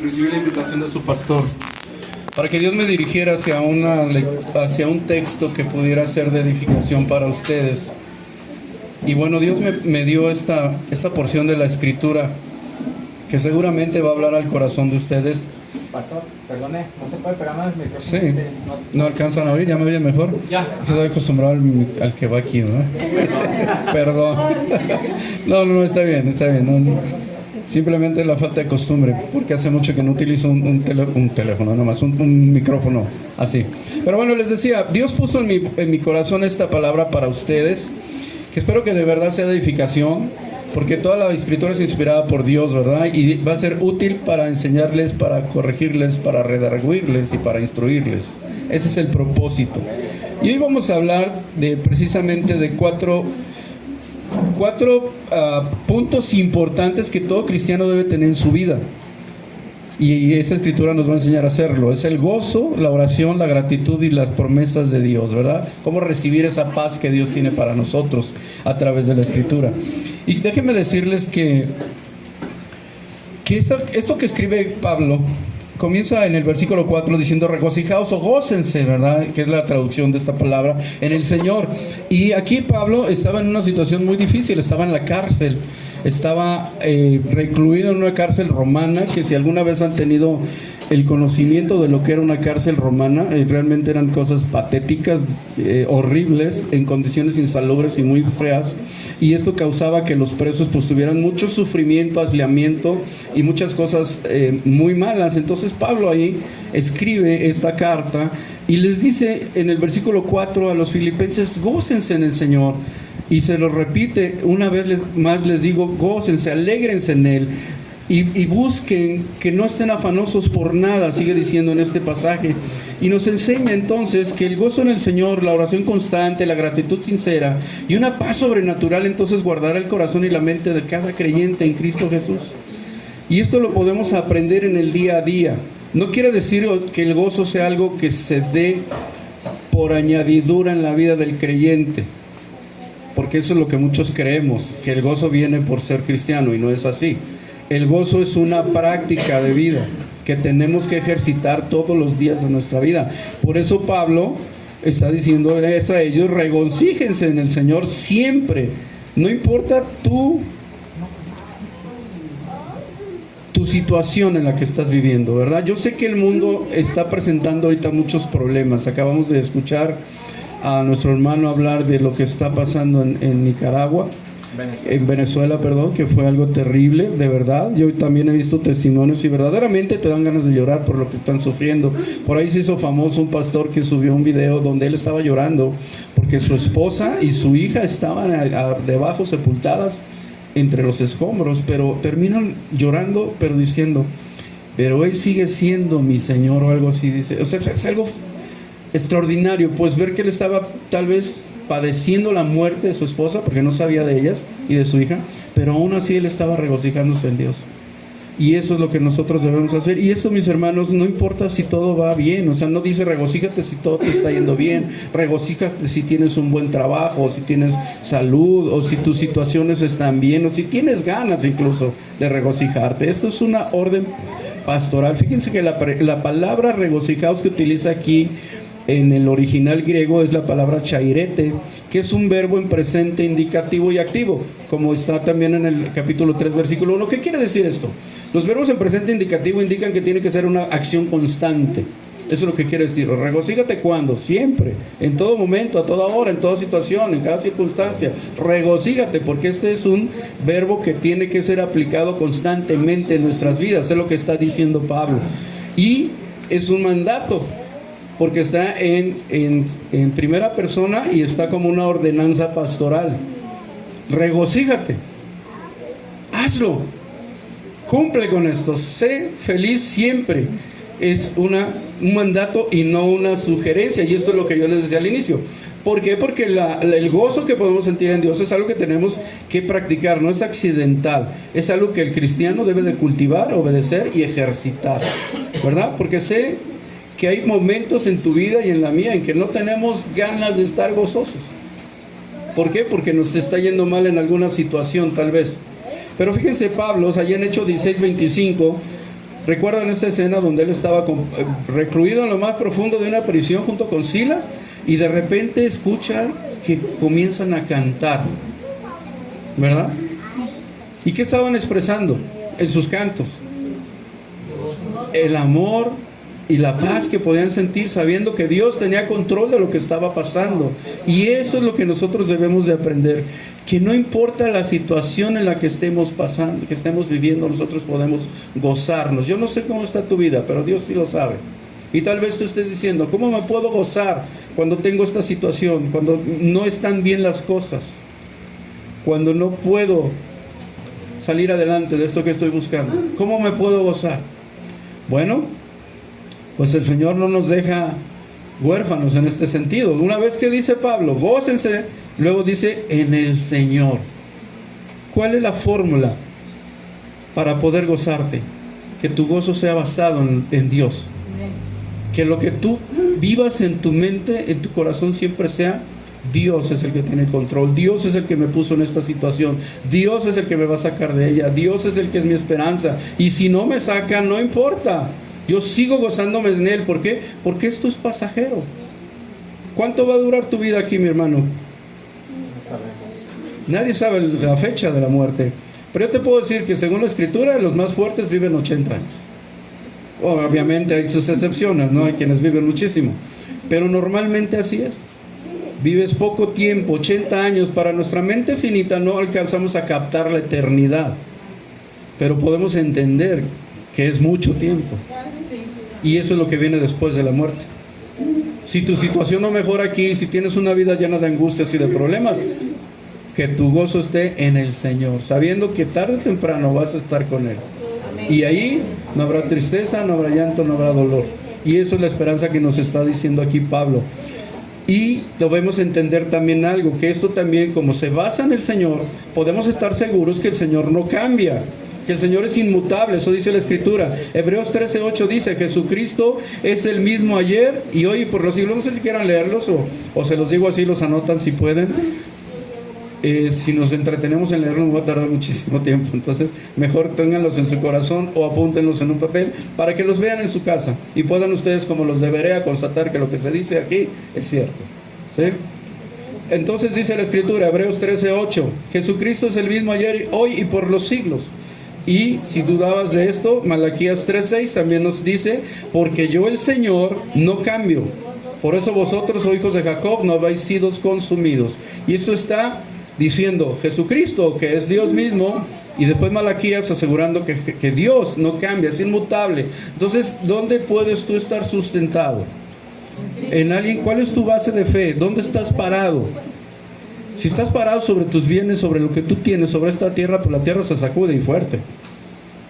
recibí la invitación de su pastor para que Dios me dirigiera hacia un texto que pudiera ser de edificación para ustedes. Y bueno, Dios me dio esta porción de la Escritura que seguramente va a hablar al corazón de ustedes. Pastor, perdone, no se puede pegar más el micrófono. Sí, no alcanzan a oír, ya me oyen mejor. Ya. Estoy acostumbrado al que va aquí, ¿no? Perdón. No, está bien. No. Simplemente la falta de costumbre, porque hace mucho que no utilizo un teléfono, nomás un micrófono así. Pero bueno, les decía, Dios puso en mi corazón esta palabra para ustedes, que espero que de verdad sea de edificación, porque toda la Escritura es inspirada por Dios, ¿verdad? Y va a ser útil para enseñarles, para corregirles, para redarguirles y para instruirles. Ese es el propósito. Y hoy vamos a hablar precisamente de cuatro puntos importantes que todo cristiano debe tener en su vida. Y esa Escritura nos va a enseñar a hacerlo. Es el gozo, la oración, la gratitud y las promesas de Dios, ¿verdad? Cómo recibir esa paz que Dios tiene para nosotros a través de la Escritura. Y déjenme decirles que esto que escribe Pablo comienza en el versículo 4 diciendo regocijaos o gócense, ¿verdad? Que es la traducción de esta palabra, en el Señor. Y aquí Pablo estaba en una situación muy difícil, estaba en la cárcel, estaba recluido en una cárcel romana, que si alguna vez han tenido el conocimiento de lo que era una cárcel romana, realmente eran cosas patéticas, horribles, en condiciones insalubres y muy feas, y esto causaba que los presos pues tuvieran mucho sufrimiento, aislamiento y muchas cosas muy malas. Entonces Pablo ahí escribe esta carta y les dice en el versículo 4 a los filipenses: gócense en el Señor. Y se lo repite una vez más, les digo, gócense, alégrense en Él. Y busquen que no estén afanosos por nada, sigue diciendo en este pasaje. Y nos enseña entonces que el gozo en el Señor, la oración constante, la gratitud sincera y una paz sobrenatural entonces guardará el corazón y la mente de cada creyente en Cristo Jesús. Y esto lo podemos aprender en el día a día. No quiere decir que el gozo sea algo que se dé por añadidura en la vida del creyente, porque eso es lo que muchos creemos, que el gozo viene por ser cristiano, y no es así. El gozo es una práctica de vida que tenemos que ejercitar todos los días de nuestra vida. Por eso Pablo está diciendo a ellos: regocíjense en el Señor siempre. No importa tu situación en la que estás viviendo, ¿verdad? Yo sé que el mundo está presentando ahorita muchos problemas. Acabamos de escuchar a nuestro hermano hablar de lo que está pasando en Nicaragua. En Venezuela, que fue algo terrible, de verdad. Yo también he visto testimonios y verdaderamente te dan ganas de llorar por lo que están sufriendo. Por ahí se hizo famoso un pastor que subió un video donde él estaba llorando porque su esposa y su hija estaban debajo sepultadas entre los escombros, pero terminan llorando, pero diciendo: pero él sigue siendo mi Señor, o algo así dice. O sea, es algo extraordinario, pues ver que él estaba tal vez padeciendo la muerte de su esposa, porque no sabía de ellas y de su hija, pero aún así él estaba regocijándose en Dios. Y eso es lo que nosotros debemos hacer. Y eso, mis hermanos, no importa si todo va bien. O sea, no dice regocíjate si todo te está yendo bien, regocíjate si tienes un buen trabajo, o si tienes salud, o si tus situaciones están bien, o si tienes ganas incluso de regocijarte. Esto es una orden pastoral. Fíjense que la palabra regocijaos que utiliza aquí en el original griego es la palabra chairete, que es un verbo en presente, indicativo y activo, como está también en el capítulo 3, versículo 1. ¿Qué quiere decir esto? Los verbos en presente indicativo indican que tiene que ser una acción constante. Eso es lo que quiere decir. Regocíjate cuando, siempre, en todo momento, a toda hora, en toda situación, en cada circunstancia. Regocíjate, porque este es un verbo que tiene que ser aplicado constantemente en nuestras vidas. Es lo que está diciendo Pablo. Y es un mandato, porque está en primera persona y está como una ordenanza pastoral. Regocíjate, hazlo, cumple con esto, sé feliz siempre. Es un mandato y no una sugerencia, y esto es lo que yo les decía al inicio. ¿Por qué? Porque el gozo que podemos sentir en Dios es algo que tenemos que practicar, no es accidental, es algo que el cristiano debe de cultivar, obedecer y ejercitar, ¿verdad? Porque sé que hay momentos en tu vida y en la mía en que no tenemos ganas de estar gozosos. ¿Por qué? Porque nos está yendo mal en alguna situación tal vez. Pero fíjense, Pablo, allá en Hechos 16:25, ¿Recuerdan esta escena donde él estaba recluido en lo más profundo de una prisión junto con Silas? Y de repente escuchan que comienzan a cantar, ¿verdad? ¿Y qué estaban expresando en sus cantos? El amor y la paz que podían sentir sabiendo que Dios tenía control de lo que estaba pasando. Y eso es lo que nosotros debemos de aprender, que no importa la situación en la que estemos pasando, que estemos viviendo, nosotros podemos gozarnos. Yo no sé cómo está tu vida, pero Dios sí lo sabe. Y tal vez tú estés diciendo, ¿cómo me puedo gozar cuando tengo esta situación? Cuando no están bien las cosas, cuando no puedo salir adelante de esto que estoy buscando. ¿Cómo me puedo gozar? Bueno, pues el Señor no nos deja huérfanos en este sentido. Una vez que dice Pablo, gócense, luego dice, en el Señor. ¿Cuál es la fórmula para poder gozarte? Que tu gozo sea basado en Dios. Que lo que tú vivas en tu mente, en tu corazón, siempre sea: Dios es el que tiene control, Dios es el que me puso en esta situación, Dios es el que me va a sacar de ella, Dios es el que es mi esperanza, y si no me saca, no importa, yo sigo gozándome en Él. ¿Por qué? Porque esto es pasajero. ¿Cuánto va a durar tu vida aquí, mi hermano? No sabemos. Nadie sabe la fecha de la muerte, pero yo te puedo decir que según la Escritura, los más fuertes viven 80 años. Obviamente hay sus excepciones, ¿no? Hay quienes viven muchísimo, pero normalmente así es. Vives poco tiempo, 80 años. Para nuestra mente finita no alcanzamos a captar la eternidad, pero podemos entender que es mucho tiempo. Y eso es lo que viene después de la muerte. Si tu situación no mejora aquí, si tienes una vida llena de angustias y de problemas, que tu gozo esté en el Señor, sabiendo que tarde o temprano vas a estar con Él. Y ahí no habrá tristeza, no habrá llanto, no habrá dolor. Y eso es la esperanza que nos está diciendo aquí Pablo. Y debemos entender también algo, que esto también, como se basa en el Señor, podemos estar seguros que el Señor no cambia, que el Señor es inmutable. Eso dice la Escritura. Hebreos 13:8 dice: Jesucristo es el mismo ayer y hoy y por los siglos. No sé si quieran leerlos o se los digo así, los anotan si pueden. Si nos entretenemos en leerlos, nos va a tardar muchísimo tiempo. Entonces, mejor ténganlos en su corazón o apúntenlos en un papel para que los vean en su casa y puedan ustedes, como los de Berea, constatar que lo que se dice aquí es cierto. ¿Sí? Entonces dice la Escritura, Hebreos 13:8: Jesucristo es el mismo ayer, hoy y por los siglos. Y si dudabas de esto, Malaquías 3:6 también nos dice: porque yo, el Señor, no cambio. Por eso vosotros, oh hijos de Jacob, no habéis sido consumidos. Y esto está diciendo Jesucristo, que es Dios mismo, y después Malaquías asegurando que Dios no cambia, es inmutable. Entonces, ¿dónde puedes tú estar sustentado? En alguien. ¿Cuál es tu base de fe? ¿Dónde estás parado? Si estás parado sobre tus bienes, sobre lo que tú tienes, sobre esta tierra, pues la tierra se sacude y fuerte,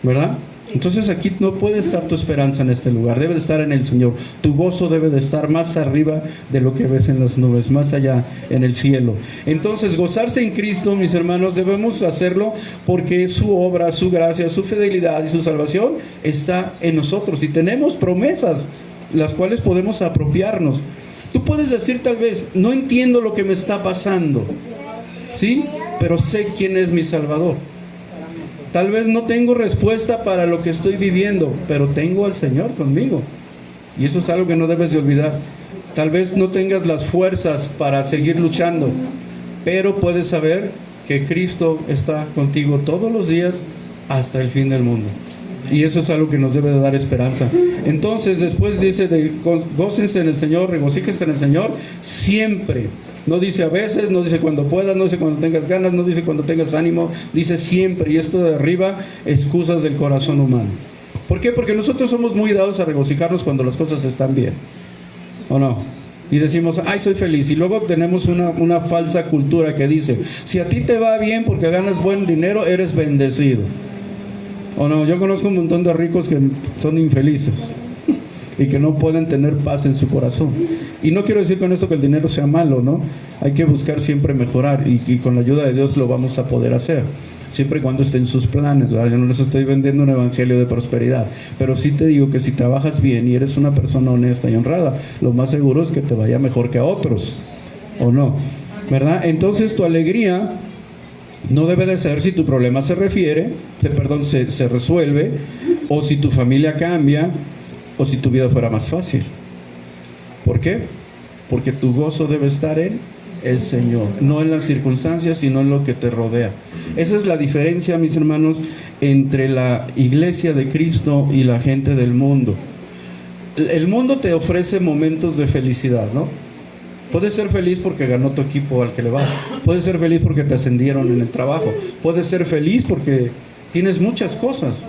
¿verdad? Entonces aquí no puede estar tu esperanza en este lugar, debe de estar en el Señor. Tu gozo debe de estar más arriba de lo que ves en las nubes, más allá en el cielo. Entonces, gozarse en Cristo, mis hermanos, debemos hacerlo porque su obra, su gracia, su fidelidad y su salvación está en nosotros, y tenemos promesas las cuales podemos apropiarnos. Tú puedes decir tal vez: no entiendo lo que me está pasando, ¿sí? Pero sé quién es mi Salvador. Tal vez no tengo respuesta para lo que estoy viviendo, pero tengo al Señor conmigo. Y eso es algo que no debes de olvidar. Tal vez no tengas las fuerzas para seguir luchando, pero puedes saber que Cristo está contigo todos los días hasta el fin del mundo. Y eso es algo que nos debe de dar esperanza. Entonces, después dice gócense en el Señor, regocíjense en el Señor siempre. No dice a veces, no dice cuando puedas, no dice cuando tengas ganas, no dice cuando tengas ánimo, dice siempre. Y esto derriba excusas del corazón humano. ¿Por qué? Porque nosotros somos muy dados a regocijarnos cuando las cosas están bien, ¿o no? Y decimos: ay, soy feliz. Y luego tenemos una falsa cultura que dice: si a ti te va bien porque ganas buen dinero, eres bendecido. ¿O no? Yo conozco un montón de ricos que son infelices y que no pueden tener paz en su corazón. Y no quiero decir con esto que el dinero sea malo, ¿no? Hay que buscar siempre mejorar, y con la ayuda de Dios lo vamos a poder hacer, siempre y cuando esté en sus planes, ¿verdad? Yo no les estoy vendiendo un evangelio de prosperidad, pero sí te digo que si trabajas bien y eres una persona honesta y honrada, lo más seguro es que te vaya mejor que a otros, ¿o no? ¿Verdad? Entonces tu alegría no debe de ser si tu problema se resuelve, o si tu familia cambia, o si tu vida fuera más fácil. ¿Por qué? Porque tu gozo debe estar en el Señor, no en las circunstancias, sino en lo que te rodea. Esa es la diferencia, mis hermanos, entre la iglesia de Cristo y la gente del mundo. El mundo te ofrece momentos de felicidad, ¿no? Puedes ser feliz porque ganó tu equipo al que le vas. Puedes ser feliz porque te ascendieron en el trabajo. Puedes ser feliz porque tienes muchas cosas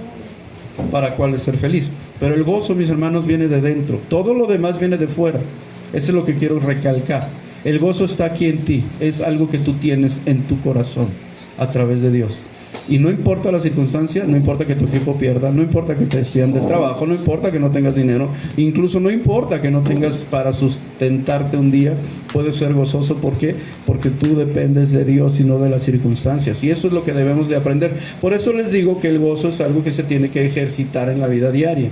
para cuales ser feliz. Pero el gozo, mis hermanos, viene de dentro. Todo lo demás viene de fuera. Eso es lo que quiero recalcar. El gozo está aquí en ti. Es algo que tú tienes en tu corazón a través de Dios. Y no importa la circunstancia, no importa que tu equipo pierda, no importa que te despidan del trabajo, no importa que no tengas dinero, incluso no importa que no tengas para sustentarte un día, puedes ser gozoso. ¿Por qué? Porque tú dependes de Dios y no de las circunstancias. Y eso es lo que debemos de aprender. Por eso les digo que el gozo es algo que se tiene que ejercitar en la vida diaria.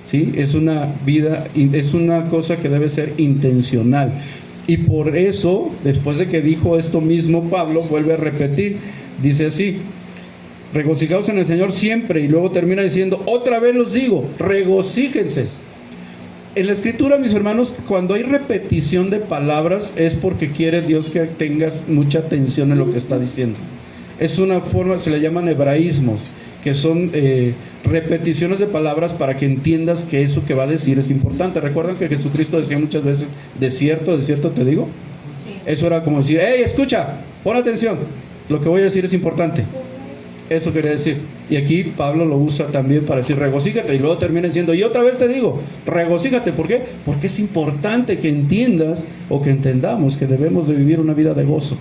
¿Sí? Es una cosa que debe ser intencional. Y por eso, después de que dijo esto mismo, Pablo vuelve a repetir, dice así: regocijaos en el Señor siempre, y luego termina diciendo, otra vez los digo, regocíjense. En la Escritura, mis hermanos, cuando hay repetición de palabras es porque quiere Dios que tengas mucha atención en lo que está diciendo. Es una forma, se le llaman hebraísmos, que son repeticiones de palabras para que entiendas que eso que va a decir es importante. ¿Recuerdan que Jesucristo decía muchas veces, de cierto te digo? Sí. Eso era como decir, hey, escucha, pon atención, lo que voy a decir es importante. Eso quería decir. Y aquí Pablo lo usa también para decir regocíjate, y luego termina diciendo, y otra vez te digo, regocíjate. ¿Por qué? Porque es importante que entiendas o que entendamos que debemos de vivir una vida de gozo.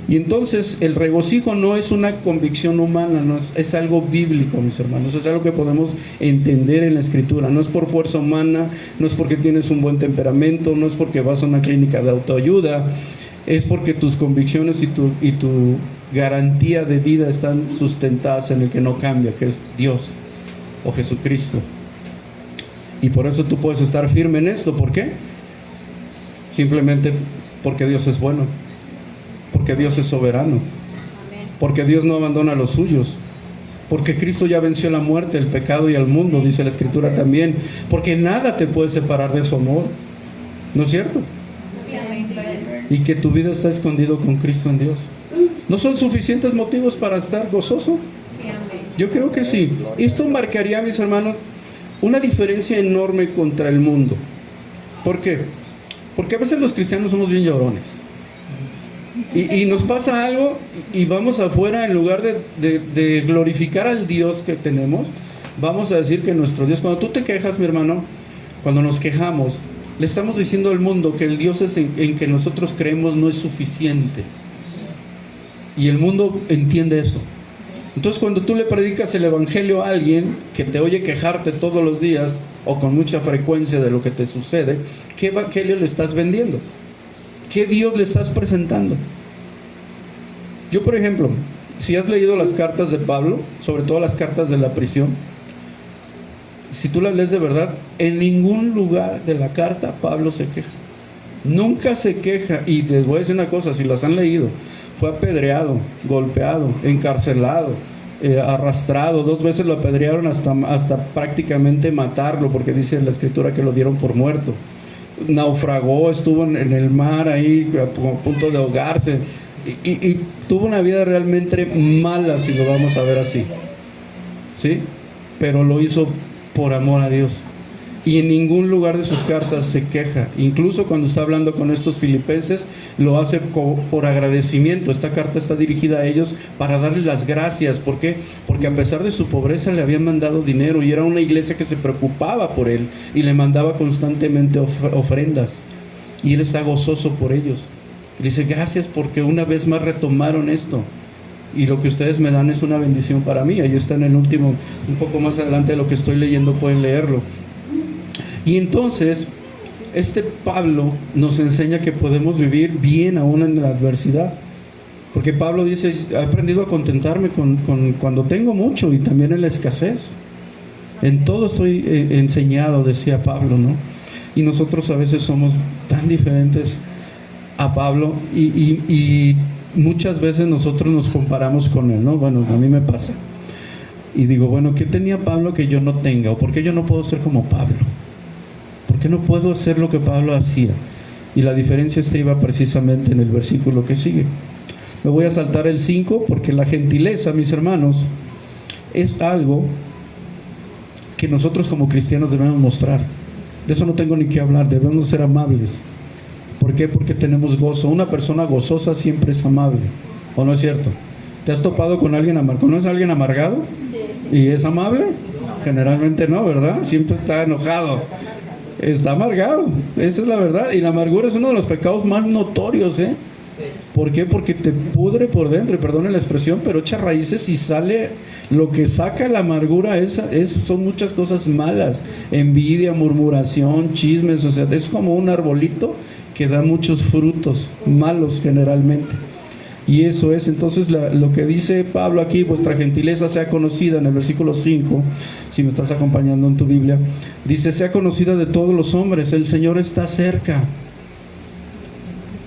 Y entonces el regocijo no es una convicción humana, no es algo bíblico, mis hermanos. Es algo que podemos entender en la Escritura. No es por fuerza humana, no es porque tienes un buen temperamento, no es porque vas a una clínica de autoayuda. Es porque tus convicciones y tu garantía de vida están sustentadas en el que no cambia, que es Dios o Jesucristo. Y por eso tú puedes estar firme en esto. ¿Por qué? Simplemente porque Dios es bueno, porque Dios es soberano, porque Dios no abandona a los suyos, porque Cristo ya venció la muerte, el pecado y el mundo, dice la Escritura también, porque nada te puede separar de su amor. ¿No es cierto? Sí, amén. Y que tu vida está escondido con Cristo en Dios. ¿No son suficientes motivos para estar gozoso? Sí, amén. Yo creo que sí. Esto marcaría, mis hermanos, una diferencia enorme contra el mundo. ¿Por qué? Porque a veces los cristianos somos bien llorones. Y nos pasa algo y vamos afuera, en lugar de glorificar al Dios que tenemos, vamos a decir que nuestro Dios, cuando tú te quejas, mi hermano, cuando nos quejamos, le estamos diciendo al mundo que el Dios en que nosotros creemos no es suficiente. Y el mundo entiende eso. Entonces, cuando tú le predicas el evangelio a alguien que te oye quejarte todos los días o con mucha frecuencia de lo que te sucede, ¿qué evangelio le estás vendiendo? ¿Qué Dios le estás presentando? Yo, por ejemplo, si has leído las cartas de Pablo, sobre todo las cartas de la prisión, si tú las lees de verdad, en ningún lugar de la carta Pablo se queja. Nunca se queja. Y les voy a decir una cosa, si las han leído, fue apedreado, golpeado, encarcelado, arrastrado. 2 veces lo apedrearon hasta prácticamente matarlo, porque dice en la Escritura que lo dieron por muerto. Naufragó, estuvo en el mar ahí a punto de ahogarse, y tuvo una vida realmente mala, si lo vamos a ver así, ¿sí? Pero lo hizo por amor a Dios, y en ningún lugar de sus cartas se queja. Incluso cuando está hablando con estos filipenses, lo hace por agradecimiento. Esta carta está dirigida a ellos para darles las gracias. ¿Por qué? Porque a pesar de su pobreza le habían mandado dinero, y era una iglesia que se preocupaba por él y le mandaba constantemente ofrendas, y él está gozoso por ellos. Y dice, gracias porque una vez más retomaron esto, y lo que ustedes me dan es una bendición para mí. Ahí está en el último, un poco más adelante de lo que estoy leyendo, pueden leerlo. Y entonces este Pablo nos enseña que podemos vivir bien aún en la adversidad, porque Pablo dice, he aprendido a contentarme con cuando tengo mucho, y también en la escasez. En todo estoy enseñado, decía Pablo, ¿no? Y nosotros a veces somos tan diferentes a Pablo, y muchas veces nosotros nos comparamos con él, ¿no? Bueno, a mí me pasa. Y digo, bueno, ¿qué tenía Pablo que yo no tenga? ¿O por qué yo no puedo ser como Pablo? ¿Por qué no puedo hacer lo que Pablo hacía? Y la diferencia estriba precisamente en el versículo que sigue. Me voy a saltar el 5 porque la gentileza, mis hermanos, es algo que nosotros como cristianos debemos mostrar. De eso no tengo ni que hablar, debemos ser amables. ¿Por qué? Porque tenemos gozo. Una persona gozosa siempre es amable, ¿o no es cierto? ¿Te has topado con alguien amargado? ¿Conoces a alguien amargado? Sí. ¿Y es amable? Generalmente no, ¿verdad? Siempre está enojado. Está amargado, esa es la verdad. Y la amargura es uno de los pecados más notorios, ¿eh? ¿Por qué? Porque te pudre por dentro, y perdone la expresión, pero echa raíces y sale, lo que saca la amargura son muchas cosas malas, envidia, murmuración, chismes, o sea, es como un arbolito que da muchos frutos malos generalmente. Y eso es entonces lo que dice Pablo aquí: vuestra gentileza sea conocida, en el versículo 5, si me estás acompañando en tu Biblia, dice: sea conocida de todos los hombres, el Señor está cerca.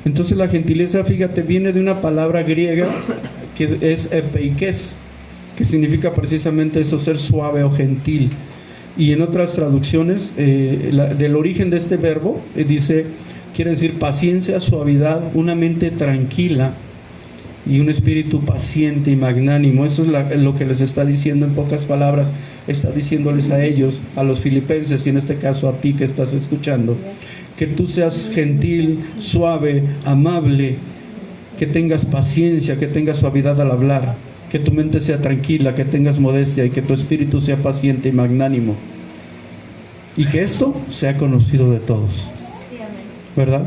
Entonces la gentileza, fíjate, viene de una palabra griega que es epeikes, que significa precisamente eso, ser suave o gentil. Y en otras traducciones, del origen de este verbo, quiere decir paciencia, suavidad, una mente tranquila y un espíritu paciente y magnánimo. Eso es lo que les está diciendo en pocas palabras. Está diciéndoles a ellos, a los filipenses, y en este caso a ti que estás escuchando, que tú seas gentil, suave, amable, que tengas paciencia, que tengas suavidad al hablar, que tu mente sea tranquila, que tengas modestia y que tu espíritu sea paciente y magnánimo, y que esto sea conocido de todos, ¿verdad?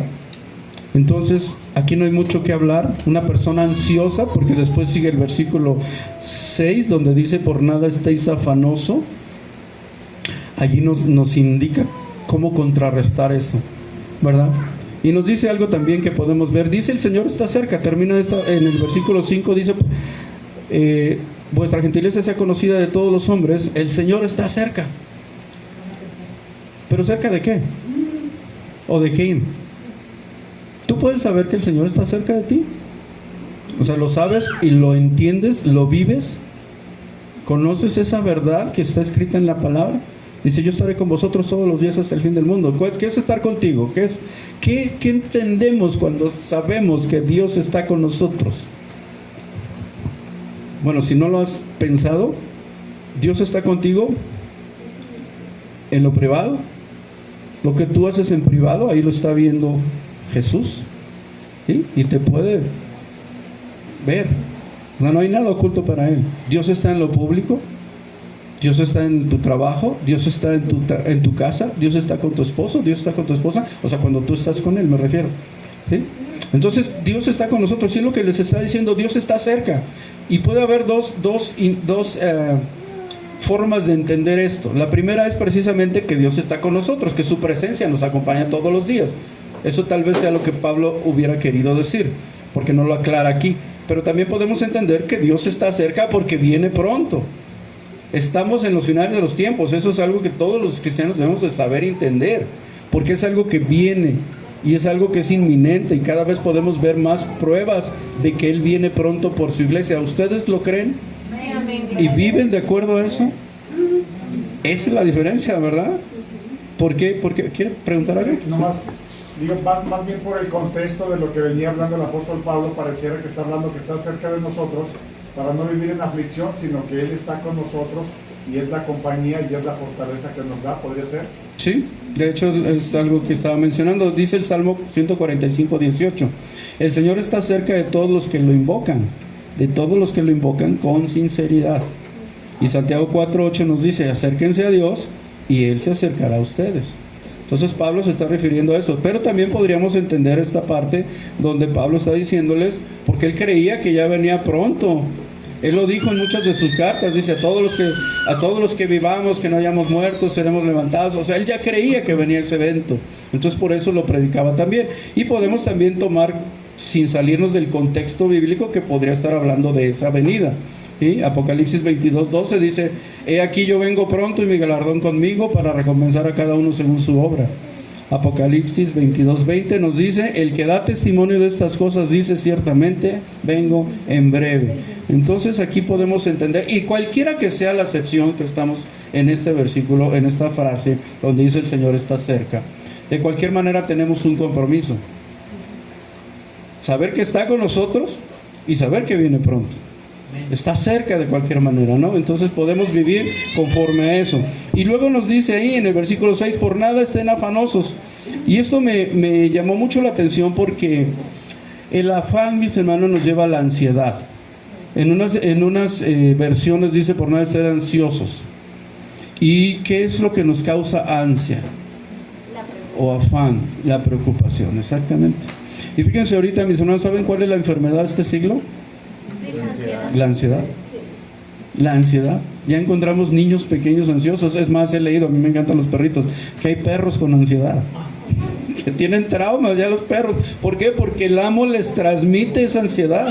Entonces aquí no hay mucho que hablar. Una persona ansiosa, porque después sigue el versículo 6 donde dice: por nada estéis afanoso. Allí nos indica cómo contrarrestar eso, ¿verdad? Y nos dice algo también que podemos ver. Dice: el Señor está cerca. Termina en el versículo 5, dice: vuestra gentileza sea conocida de todos los hombres, el Señor está cerca. ¿Pero cerca de qué? ¿O de quién? ¿Tú puedes saber que el Señor está cerca de ti? O sea, ¿lo sabes y lo entiendes, lo vives? ¿Conoces esa verdad que está escrita en la palabra? Dice: yo estaré con vosotros todos los días hasta el fin del mundo. ¿Qué es estar contigo? ¿Qué entendemos cuando sabemos que Dios está con nosotros? Bueno, si no lo has pensado, Dios está contigo en lo privado. Lo que tú haces en privado, ahí lo está viendo Jesús, ¿sí? Y te puede ver. No hay nada oculto para Él. Dios está en lo público, Dios está en tu trabajo, Dios está en tu casa, Dios está con tu esposo, Dios está con tu esposa, o sea, cuando tú estás con Él, me refiero, ¿sí? Entonces Dios está con nosotros, y es lo que les está diciendo: Dios está cerca. Y puede haber dos formas de entender esto. La primera es precisamente que Dios está con nosotros, que su presencia nos acompaña todos los días. Eso tal vez sea lo que Pablo hubiera querido decir, porque no lo aclara aquí. Pero también podemos entender que Dios está cerca porque viene pronto. Estamos en los finales de los tiempos. Eso es algo que todos los cristianos debemos de saber y entender, porque es algo que viene y es algo que es inminente, y cada vez podemos ver más pruebas de que Él viene pronto por su iglesia. ¿Ustedes lo creen? Sí, amén. ¿Y viven de acuerdo a eso? Esa es la diferencia, ¿verdad? ¿Por qué? ¿Quiere preguntar algo? No más. Digo, más bien por el contexto de lo que venía hablando el apóstol Pablo, pareciera que está hablando que está cerca de nosotros, para no vivir en aflicción, sino que Él está con nosotros y es la compañía y es la fortaleza que nos da. ¿Podría ser? Sí, de hecho es algo que estaba mencionando. Dice el Salmo 145:18: el Señor está cerca de todos los que lo invocan, con sinceridad. Y Santiago 4:8 nos dice: acérquense a Dios y Él se acercará a ustedes. Entonces Pablo se está refiriendo a eso, pero también podríamos entender esta parte donde Pablo está diciéndoles, porque él creía que ya venía pronto. Él lo dijo en muchas de sus cartas, dice: a todos los que vivamos, que no hayamos muerto, seremos levantados. O sea, él ya creía que venía ese evento, entonces por eso lo predicaba también. Y podemos también tomar, sin salirnos del contexto bíblico, que podría estar hablando de esa venida. ¿Sí? Apocalipsis 22:12 dice: he aquí yo vengo pronto y mi galardón conmigo para recompensar a cada uno según su obra. Apocalipsis 22:20 nos dice: el que da testimonio de estas cosas dice: ciertamente vengo en breve. Entonces aquí podemos entender, y cualquiera que sea la acepción que estamos en este versículo, en esta frase, donde dice el Señor está cerca, de cualquier manera tenemos un compromiso. Saber que está con nosotros y saber que viene pronto. Está cerca de cualquier manera, ¿no? Entonces podemos vivir conforme a eso. Y luego nos dice ahí en el versículo 6, por nada estén afanosos. Y esto me llamó mucho la atención porque el afán, mis hermanos, nos lleva a la ansiedad. En unas versiones dice por nada estén ansiosos. ¿Y qué es lo que nos causa ansia? O afán, la preocupación, exactamente. Y fíjense ahorita, mis hermanos, ¿saben cuál es la enfermedad de este siglo? Sí, la ansiedad. La ansiedad. La ansiedad. Ya encontramos niños pequeños ansiosos. Es más, he leído, a mí me encantan los perritos, que hay perros con ansiedad, que tienen traumas ya los perros. ¿Por qué? Porque el amo les transmite esa ansiedad.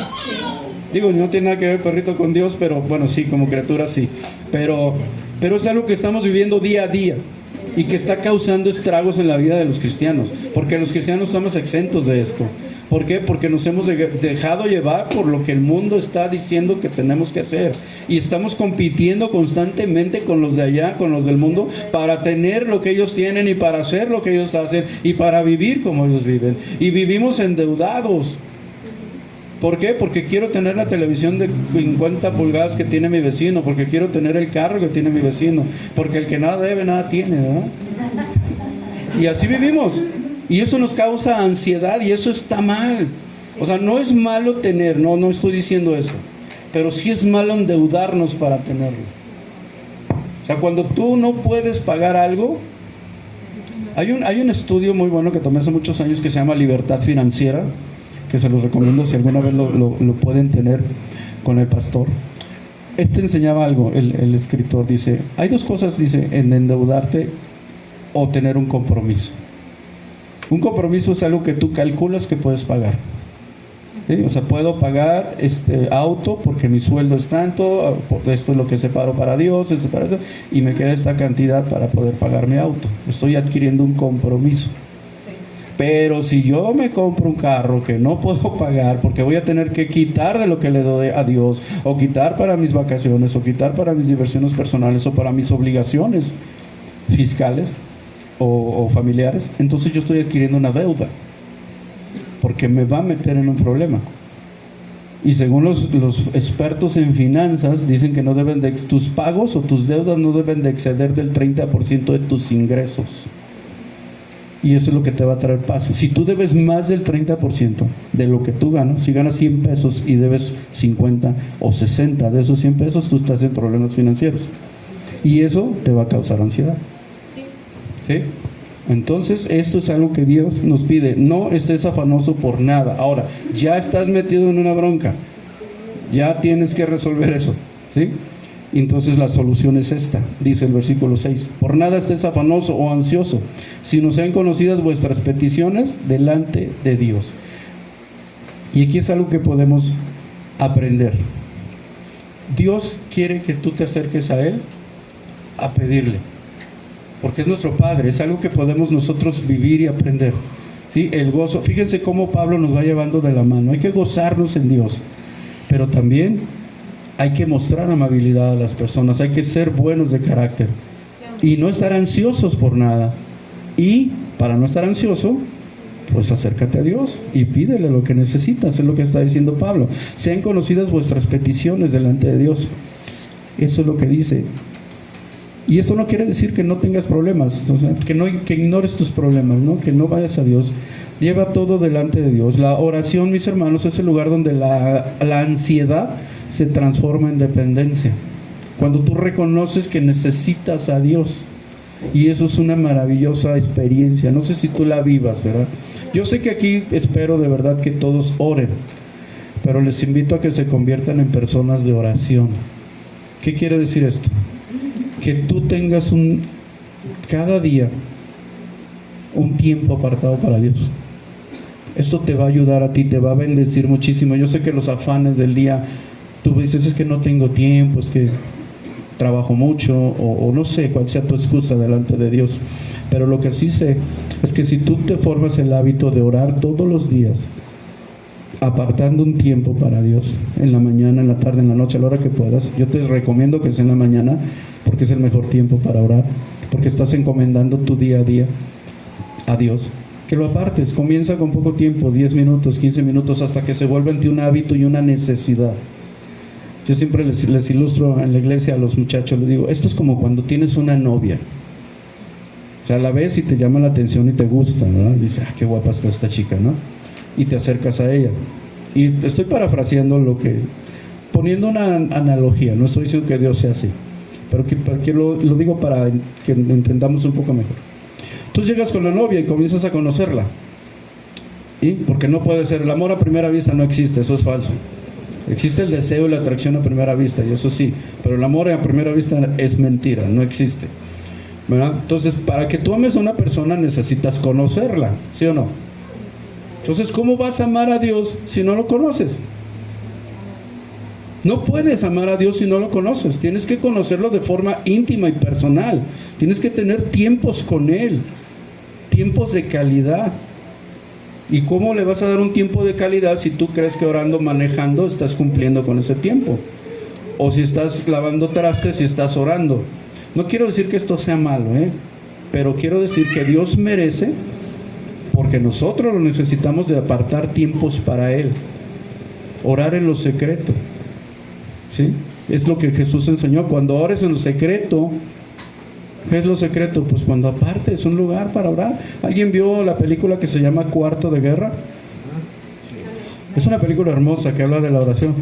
Digo, no tiene nada que ver el perrito con Dios, pero bueno, sí, como criatura sí. Pero es algo que estamos viviendo día a día y que está causando estragos en la vida de los cristianos, porque los cristianos estamos exentos de esto. ¿Por qué? Porque nos hemos dejado llevar por lo que el mundo está diciendo que tenemos que hacer, y estamos compitiendo constantemente con los de allá, con los del mundo, para tener lo que ellos tienen y para hacer lo que ellos hacen y para vivir como ellos viven, y vivimos endeudados. ¿Por qué? Porque quiero tener la televisión de 50 pulgadas que tiene mi vecino, porque quiero tener el carro que tiene mi vecino, porque el que nada debe, nada tiene, ¿verdad? Y así vivimos, y eso nos causa ansiedad, y eso está mal. O sea, no es malo tener, no estoy diciendo eso, pero sí es malo endeudarnos para tenerlo. O sea, cuando tú no puedes pagar algo, hay un estudio muy bueno que tomé hace muchos años que se llama Libertad Financiera, que se los recomiendo si alguna vez lo pueden tener con el pastor. Enseñaba algo, el escritor dice, hay dos cosas, dice, en endeudarte o tener un compromiso. Un compromiso es algo que tú calculas que puedes pagar. ¿Sí? O sea, puedo pagar este auto porque mi sueldo es tanto, esto es lo que separo para Dios, esto para eso, y me queda esta cantidad para poder pagar mi auto. Estoy adquiriendo un compromiso. Pero si yo me compro un carro que no puedo pagar porque voy a tener que quitar de lo que le doy a Dios, o quitar para mis vacaciones, o quitar para mis diversiones personales, o para mis obligaciones fiscales o familiares, entonces yo estoy adquiriendo una deuda, porque me va a meter en un problema. Y según los expertos en finanzas, dicen que no deben tus pagos o tus deudas no deben de exceder del 30% de tus ingresos. Y eso es lo que te va a traer paz. Si tú debes más del 30% de lo que tú ganas, si ganas 100 pesos y debes 50 o 60 de esos 100 pesos, tú estás en problemas financieros. Y eso te va a causar ansiedad. ¿Sí? Entonces, esto es algo que Dios nos pide. No estés afanoso por nada. Ahora, ya estás metido en una bronca. Ya tienes que resolver eso. ¿Sí? Entonces la solución es esta, dice el versículo 6. Por nada estés afanoso o ansioso, sino sean conocidas vuestras peticiones delante de Dios. Y aquí es algo que podemos aprender. Dios quiere que tú te acerques a Él a pedirle, porque es nuestro Padre. Es algo que podemos nosotros vivir y aprender. ¿Sí? El gozo, fíjense cómo Pablo nos va llevando de la mano. Hay que gozarnos en Dios, pero también hay que mostrar amabilidad a las personas, hay que ser buenos de carácter y no estar ansiosos por nada. Y para no estar ansioso, pues acércate a Dios y pídele lo que necesitas. Es lo que está diciendo Pablo. Sean conocidas vuestras peticiones delante de Dios. Eso es lo que dice. Y esto no quiere decir que no tengas problemas, o sea, que ignores tus problemas, ¿no? Que no vayas a Dios. Lleva todo delante de Dios. La oración, mis hermanos, es el lugar donde la ansiedad se transforma en dependencia. Cuando tú reconoces que necesitas a Dios. Y eso es una maravillosa experiencia. No sé si tú la vivas, ¿verdad? Yo sé que aquí espero de verdad que todos oren, pero les invito a que se conviertan en personas de oración. ¿Qué quiere decir esto? Que tú tengas cada día un tiempo apartado para Dios. Esto te va a ayudar a ti, te va a bendecir muchísimo. Yo sé que los afanes del día, tú dices, es que no tengo tiempo, es que trabajo mucho, o no sé cuál sea tu excusa delante de Dios. Pero lo que sí sé es que si tú te formas el hábito de orar todos los días, apartando un tiempo para Dios, en la mañana, en la tarde, en la noche, a la hora que puedas. Yo te recomiendo que sea en la mañana, porque es el mejor tiempo para orar, porque estás encomendando tu día a día a Dios. Que lo apartes, comienza con poco tiempo, 10 minutos, 15 minutos, hasta que se vuelva en ti un hábito y una necesidad. Yo siempre les ilustro en la iglesia a los muchachos, les digo, esto es como cuando tienes una novia. O sea, la ves y te llama la atención y te gusta, ¿no? Dices, qué guapa está esta chica, ¿no? Y te acercas a ella. Y estoy parafraseando poniendo una analogía, no estoy diciendo que Dios sea así, pero que lo digo para que entendamos un poco mejor. Tú llegas con la novia y comienzas a conocerla. ¿Y? Porque no puede ser, el amor a primera vista no existe, eso es falso. Existe el deseo y la atracción a primera vista, y eso sí, pero el amor a primera vista es mentira, no existe, ¿verdad? Entonces, para que tú ames a una persona necesitas conocerla, ¿sí o no? Entonces, ¿cómo vas a amar a Dios si no lo conoces? No puedes amar a Dios si no lo conoces. Tienes que conocerlo de forma íntima y personal. Tienes que tener tiempos con Él, tiempos de calidad. ¿Y cómo le vas a dar un tiempo de calidad si tú crees que orando, manejando, estás cumpliendo con ese tiempo? O si estás lavando trastes y estás orando. No quiero decir que esto sea malo, pero quiero decir que Dios merece, porque nosotros lo necesitamos, de apartar tiempos para Él. Orar en lo secreto, ¿sí? Es lo que Jesús enseñó. Cuando ores en lo secreto, ¿qué es lo secreto? Pues cuando apartes un lugar para orar. ¿Alguien vio la película que se llama Cuarto de Guerra? Es una película hermosa que habla de la oración.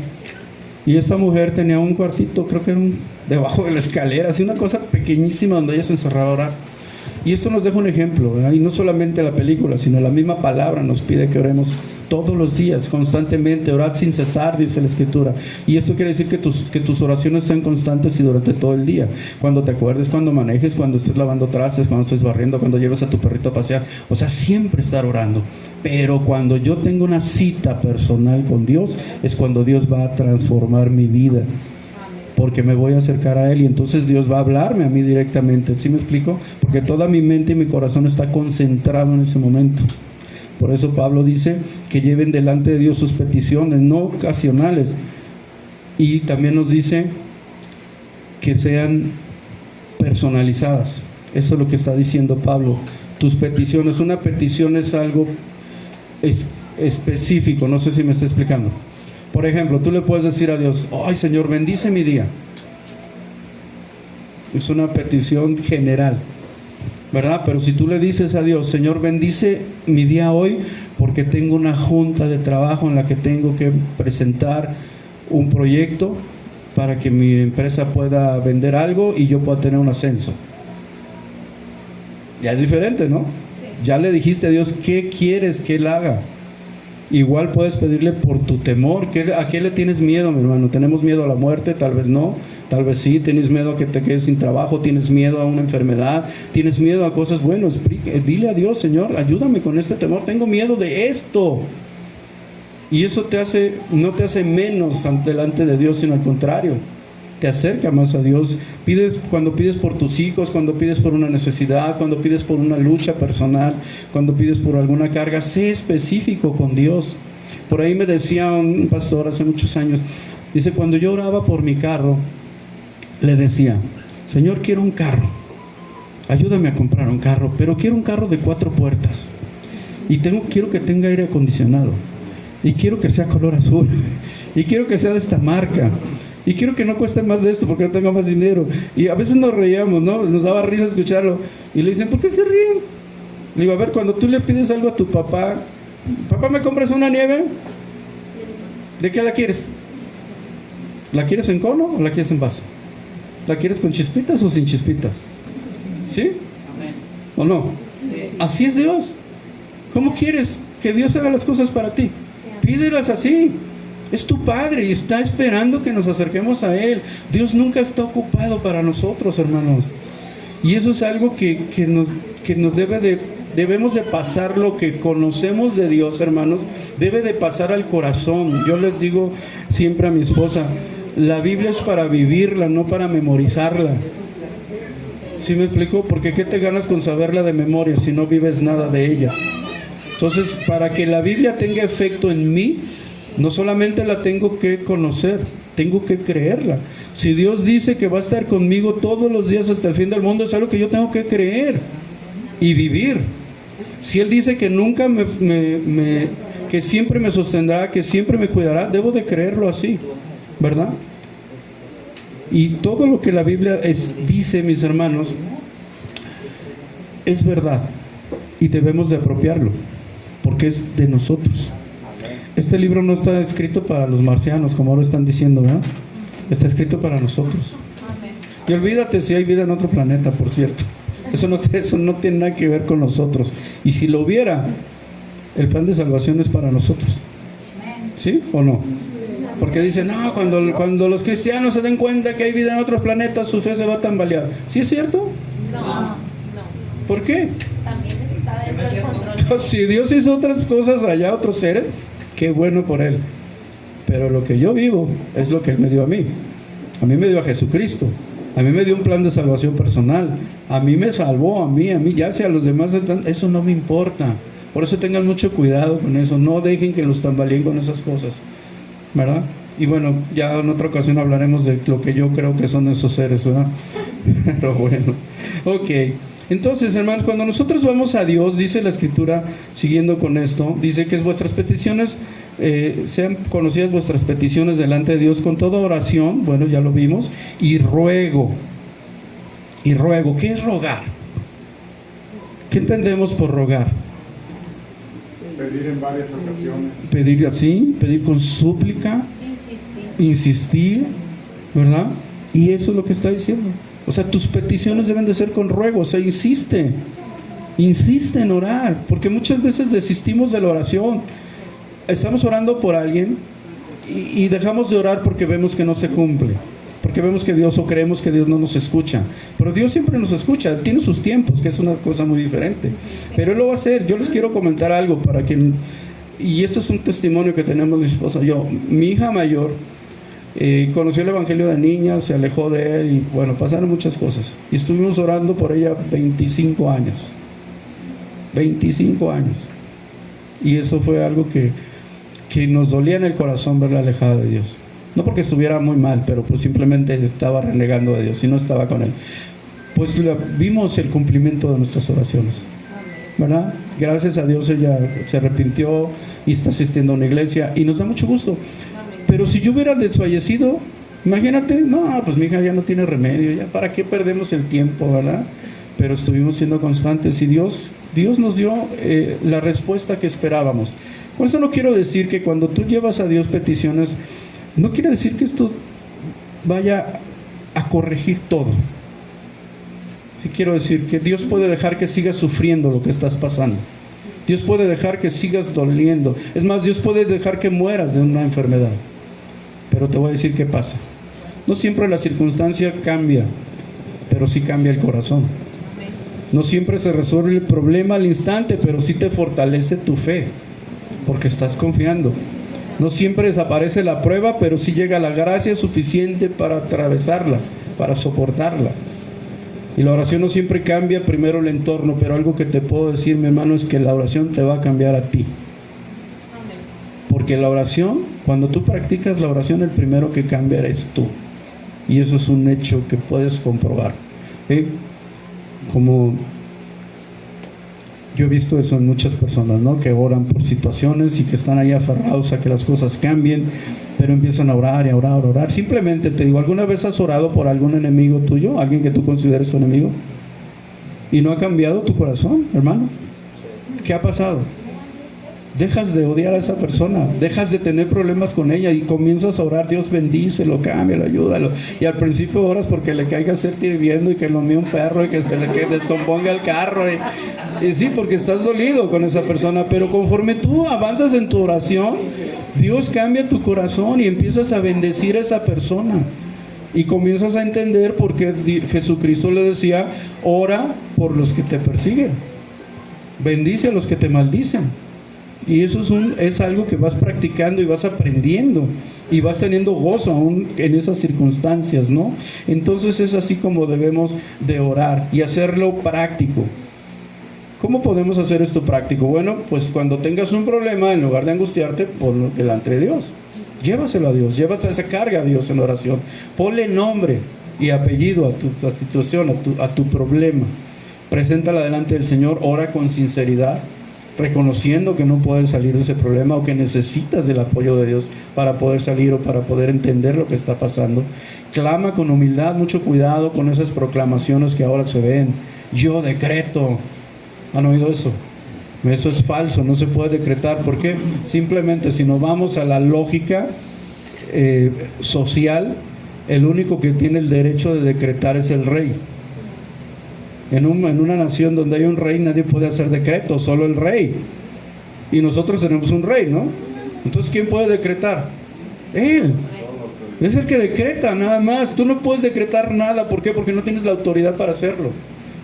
Y esta mujer tenía un cuartito, creo que era debajo de la escalera, así una cosa pequeñísima donde ella se encerraba a orar. Y esto nos deja un ejemplo, ¿verdad? Y no solamente la película, sino la misma palabra nos pide que oremos todos los días, constantemente, orad sin cesar, dice la Escritura. Y esto quiere decir que tus oraciones sean constantes y durante todo el día. Cuando te acuerdes, cuando manejes, cuando estés lavando trastes, cuando estés barriendo, cuando lleves a tu perrito a pasear. O sea, siempre estar orando. Pero cuando yo tengo una cita personal con Dios, es cuando Dios va a transformar mi vida. Porque me voy a acercar a Él y entonces Dios va a hablarme a mí directamente. ¿Sí me explico? Porque toda mi mente y mi corazón está concentrado en ese momento. Por eso Pablo dice que lleven delante de Dios sus peticiones, no ocasionales. Y también nos dice que sean personalizadas. Eso es lo que está diciendo Pablo. Tus peticiones, una petición es algo específico, no sé si me está explicando. Por ejemplo, tú le puedes decir a Dios, ay Señor, bendice mi día. Es una petición general, ¿verdad? Pero si tú le dices a Dios, Señor, bendice mi día hoy porque tengo una junta de trabajo en la que tengo que presentar un proyecto para que mi empresa pueda vender algo y yo pueda tener un ascenso. Ya es diferente, ¿no? Sí. Ya le dijiste a Dios qué quieres que Él haga. Igual puedes pedirle por tu temor. ¿A qué le tienes miedo, mi hermano? ¿Tenemos miedo a la muerte? Tal vez no, tal vez sí. ¿Tienes miedo a que te quedes sin trabajo? ¿Tienes miedo a una enfermedad? ¿Tienes miedo a cosas buenas? Dile a Dios, Señor, ayúdame con este temor. Tengo miedo de esto. Y eso no te hace menos delante de Dios, sino al contrario, te acerca más a Dios. Cuando pides por tus hijos, cuando pides por una necesidad, cuando pides por una lucha personal, cuando pides por alguna carga, sé específico con Dios. Por ahí me decía un pastor hace muchos años, dice, cuando yo oraba por mi carro, le decía, Señor, quiero un carro, ayúdame a comprar un carro, pero quiero un carro de 4 puertas y quiero que tenga aire acondicionado y quiero que sea color azul y quiero que sea de esta marca. Y quiero que no cueste más de esto porque no tengo más dinero. Y a veces nos reíamos, ¿no? Nos daba risa escucharlo. Y le dicen, ¿por qué se ríen? Le digo, a ver, cuando tú le pides algo a tu papá, papá, ¿me compras una nieve? ¿De qué la quieres? ¿La quieres en cono o la quieres en vaso? ¿La quieres con chispitas o sin chispitas? ¿Sí? ¿O no? Sí. Así es Dios. ¿Cómo quieres que Dios haga las cosas para ti? Pídelas así. Es tu Padre y está esperando que nos acerquemos a Él. Dios nunca está ocupado para nosotros, hermanos. Y eso es algo que nos debemos de pasar. Lo que conocemos de Dios, hermanos, debe de pasar al corazón. Yo les digo siempre a mi esposa, la Biblia es para vivirla, no para memorizarla. ¿Sí me explico? Porque ¿qué te ganas con saberla de memoria si no vives nada de ella? Entonces, para que la Biblia tenga efecto en mí, No solamente la tengo que conocer, tengo que creerla. Si Dios dice que va a estar conmigo todos los días hasta el fin del mundo, es algo que yo tengo que creer y vivir. Si Él dice que nunca que siempre me sostendrá, que siempre me cuidará, debo de creerlo así, ¿verdad? Y todo lo que la Biblia dice, mis hermanos, es verdad y debemos de apropiarlo porque es de nosotros. Este libro no está escrito para los marcianos, como ahora están diciendo, ¿verdad? Está escrito para nosotros. Y olvídate si hay vida en otro planeta, por cierto. Eso no tiene nada que ver con nosotros. Y si lo hubiera, el plan de salvación es para nosotros. ¿Sí o no? Porque dicen, no, cuando los cristianos se den cuenta que hay vida en otros planetas, su fe se va a tambalear. ¿Sí es cierto? No. ¿Por qué? También está dentro del control. Si Dios hizo otras cosas allá, otros seres, qué bueno por Él. Pero lo que yo vivo es lo que Él me dio a mí. A mí me dio a Jesucristo. A mí me dio un plan de salvación personal. A mí me salvó, a mí, ya sea a los demás, eso no me importa. Por eso tengan mucho cuidado con eso. No dejen que los tambaleen con esas cosas, ¿verdad? Y bueno, ya en otra ocasión hablaremos de lo que yo creo que son esos seres, ¿verdad? Pero bueno, ok. Entonces, hermanos, cuando nosotros vamos a Dios, dice la Escritura, siguiendo con esto, dice que vuestras peticiones, sean conocidas vuestras peticiones delante de Dios con toda oración, bueno, ya lo vimos, y ruego. Y ruego, ¿qué es rogar? ¿Qué entendemos por rogar? Pedir en varias ocasiones. Pedir así, pedir con súplica, insistir, ¿verdad? Y eso es lo que está diciendo. O sea, tus peticiones deben de ser con ruego. O sea, insiste en orar, porque muchas veces desistimos de la oración. Estamos orando por alguien y dejamos de orar porque vemos que no se cumple, porque vemos que Dios, o creemos que Dios no nos escucha. Pero Dios siempre nos escucha, Él tiene sus tiempos, que es una cosa muy diferente, pero Él lo va a hacer. Yo les quiero comentar algo para que, y esto es un testimonio que tenemos mi esposa y yo. Mi hija mayor conoció el evangelio de niña, se alejó de él y bueno, pasaron muchas cosas y estuvimos orando por ella 25 años, y eso fue algo que nos dolía en el corazón, verla alejada de Dios. No porque estuviera muy mal, pero pues simplemente estaba renegando de Dios y no estaba con Él. Pues vimos el cumplimiento de nuestras oraciones, ¿verdad? Gracias a Dios ella se arrepintió y está asistiendo a una iglesia y nos da mucho gusto. Pero si yo hubiera desfallecido, imagínate, no, pues mi hija ya no tiene remedio, ya para qué perdemos el tiempo, ¿verdad? Pero estuvimos siendo constantes y Dios nos dio la respuesta que esperábamos. Por eso no quiero decir que cuando tú llevas a Dios peticiones, no quiere decir que esto vaya a corregir todo. Sí quiero decir que Dios puede dejar que sigas sufriendo lo que estás pasando. Dios puede dejar que sigas doliendo. Es más, Dios puede dejar que mueras de una enfermedad. Pero te voy a decir qué pasa. No siempre la circunstancia cambia, pero sí cambia el corazón. No siempre se resuelve el problema al instante, pero sí te fortalece tu fe, porque estás confiando. No siempre desaparece la prueba, pero sí llega la gracia suficiente para atravesarla, para soportarla. Y la oración no siempre cambia primero el entorno, pero algo que te puedo decir, mi hermano, es que la oración te va a cambiar a ti. Porque la oración, cuando tú practicas la oración, el primero que cambia eres tú. Y eso es un hecho que puedes comprobar. Como yo he visto eso en muchas personas, ¿no? Que oran por situaciones y que están ahí aferrados a que las cosas cambien, pero empiezan a orar y a orar, a orar. Simplemente te digo, ¿alguna vez has orado por algún enemigo tuyo? ¿Alguien que tú consideres tu enemigo? ¿Y no ha cambiado tu corazón, hermano? ¿Qué ha pasado? Dejas de odiar a esa persona, dejas de tener problemas con ella y comienzas a orar. Dios bendícelo, cámbialo, ayúdalo. Y al principio oras porque le caiga a ser hirviendo y que lo míe un perro y que se le descomponga el carro. Y sí, porque estás dolido con esa persona, pero conforme tú avanzas en tu oración, Dios cambia tu corazón y empiezas a bendecir a esa persona. Y comienzas a entender por qué Jesucristo le decía: ora por los que te persiguen, bendice a los que te maldicen. Y eso es algo que vas practicando y vas aprendiendo y vas teniendo gozo aún en esas circunstancias, ¿no? Entonces es así como debemos de orar y hacerlo práctico. ¿Cómo podemos hacer esto práctico? Bueno, pues cuando tengas un problema, en lugar de angustiarte, ponlo delante de Dios. Llévaselo a Dios, llévate esa carga a Dios en oración. Ponle nombre y apellido a tu situación, a tu problema. Preséntala delante del Señor, ora con sinceridad, reconociendo que no puedes salir de ese problema o que necesitas del apoyo de Dios para poder salir o para poder entender lo que está pasando. Clama con humildad, mucho cuidado con esas proclamaciones que ahora se ven. Yo decreto. ¿Han oído eso? Eso es falso, no se puede decretar. ¿Por qué? Simplemente si nos vamos a la lógica social, el único que tiene el derecho de decretar es el rey. En una nación donde hay un rey nadie puede hacer decretos, solo el rey. Y nosotros tenemos un rey, ¿no? Entonces, ¿quién puede decretar? Él. Es el que decreta, nada más. Tú no puedes decretar nada. ¿Por qué? Porque no tienes la autoridad para hacerlo.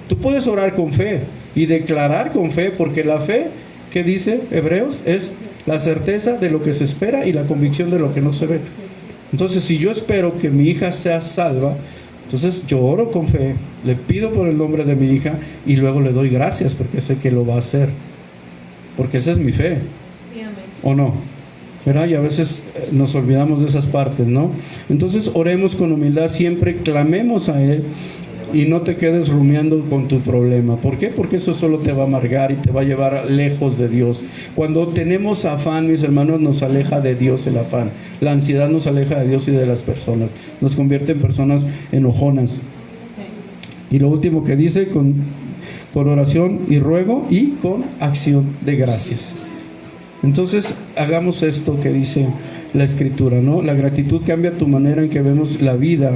Tú puedes orar con fe y declarar con fe, porque la fe, ¿qué dice Hebreos? Es la certeza de lo que se espera y la convicción de lo que no se ve. Entonces, si yo espero que mi hija sea salva, entonces yo oro con fe, le pido por el nombre de mi hija y luego le doy gracias porque sé que lo va a hacer. Porque esa es mi fe. ¿O no? ¿Verdad? Y a veces nos olvidamos de esas partes, ¿no? Entonces oremos con humildad, siempre clamemos a Él y no te quedes rumiando con tu problema. ¿Por qué? Porque eso solo te va a amargar y te va a llevar lejos de Dios. Cuando tenemos afán, mis hermanos, nos aleja de Dios el afán. La ansiedad nos aleja de Dios y de las personas. Nos convierte en personas enojonas. Y lo último que dice, con oración y ruego y con acción de gracias. Entonces, hagamos esto que dice la Escritura, ¿no? La gratitud cambia tu manera en que vemos la vida,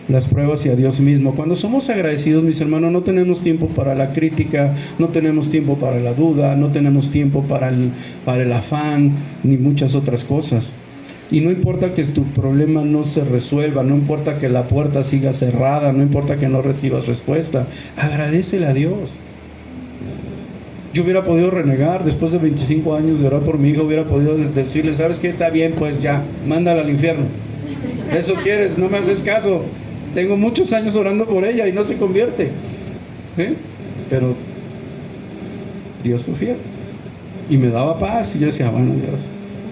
las pruebas y a Dios mismo. Cuando somos agradecidos, mis hermanos, no tenemos tiempo para la crítica, no tenemos tiempo para la duda, no tenemos tiempo para el afán, ni muchas otras cosas. Y no importa que tu problema no se resuelva, no importa que la puerta siga cerrada, no importa que no recibas respuesta, agradécele a Dios. Yo hubiera podido renegar después de 25 años de orar por mi hija, hubiera podido decirle, ¿sabes qué? Está bien, pues ya, mándala al infierno. Eso quieres, no me haces caso. Tengo muchos años orando por ella y no se convierte. ¿Sí? Pero Dios fue fiel. Y me daba paz. Y yo decía, bueno, Dios,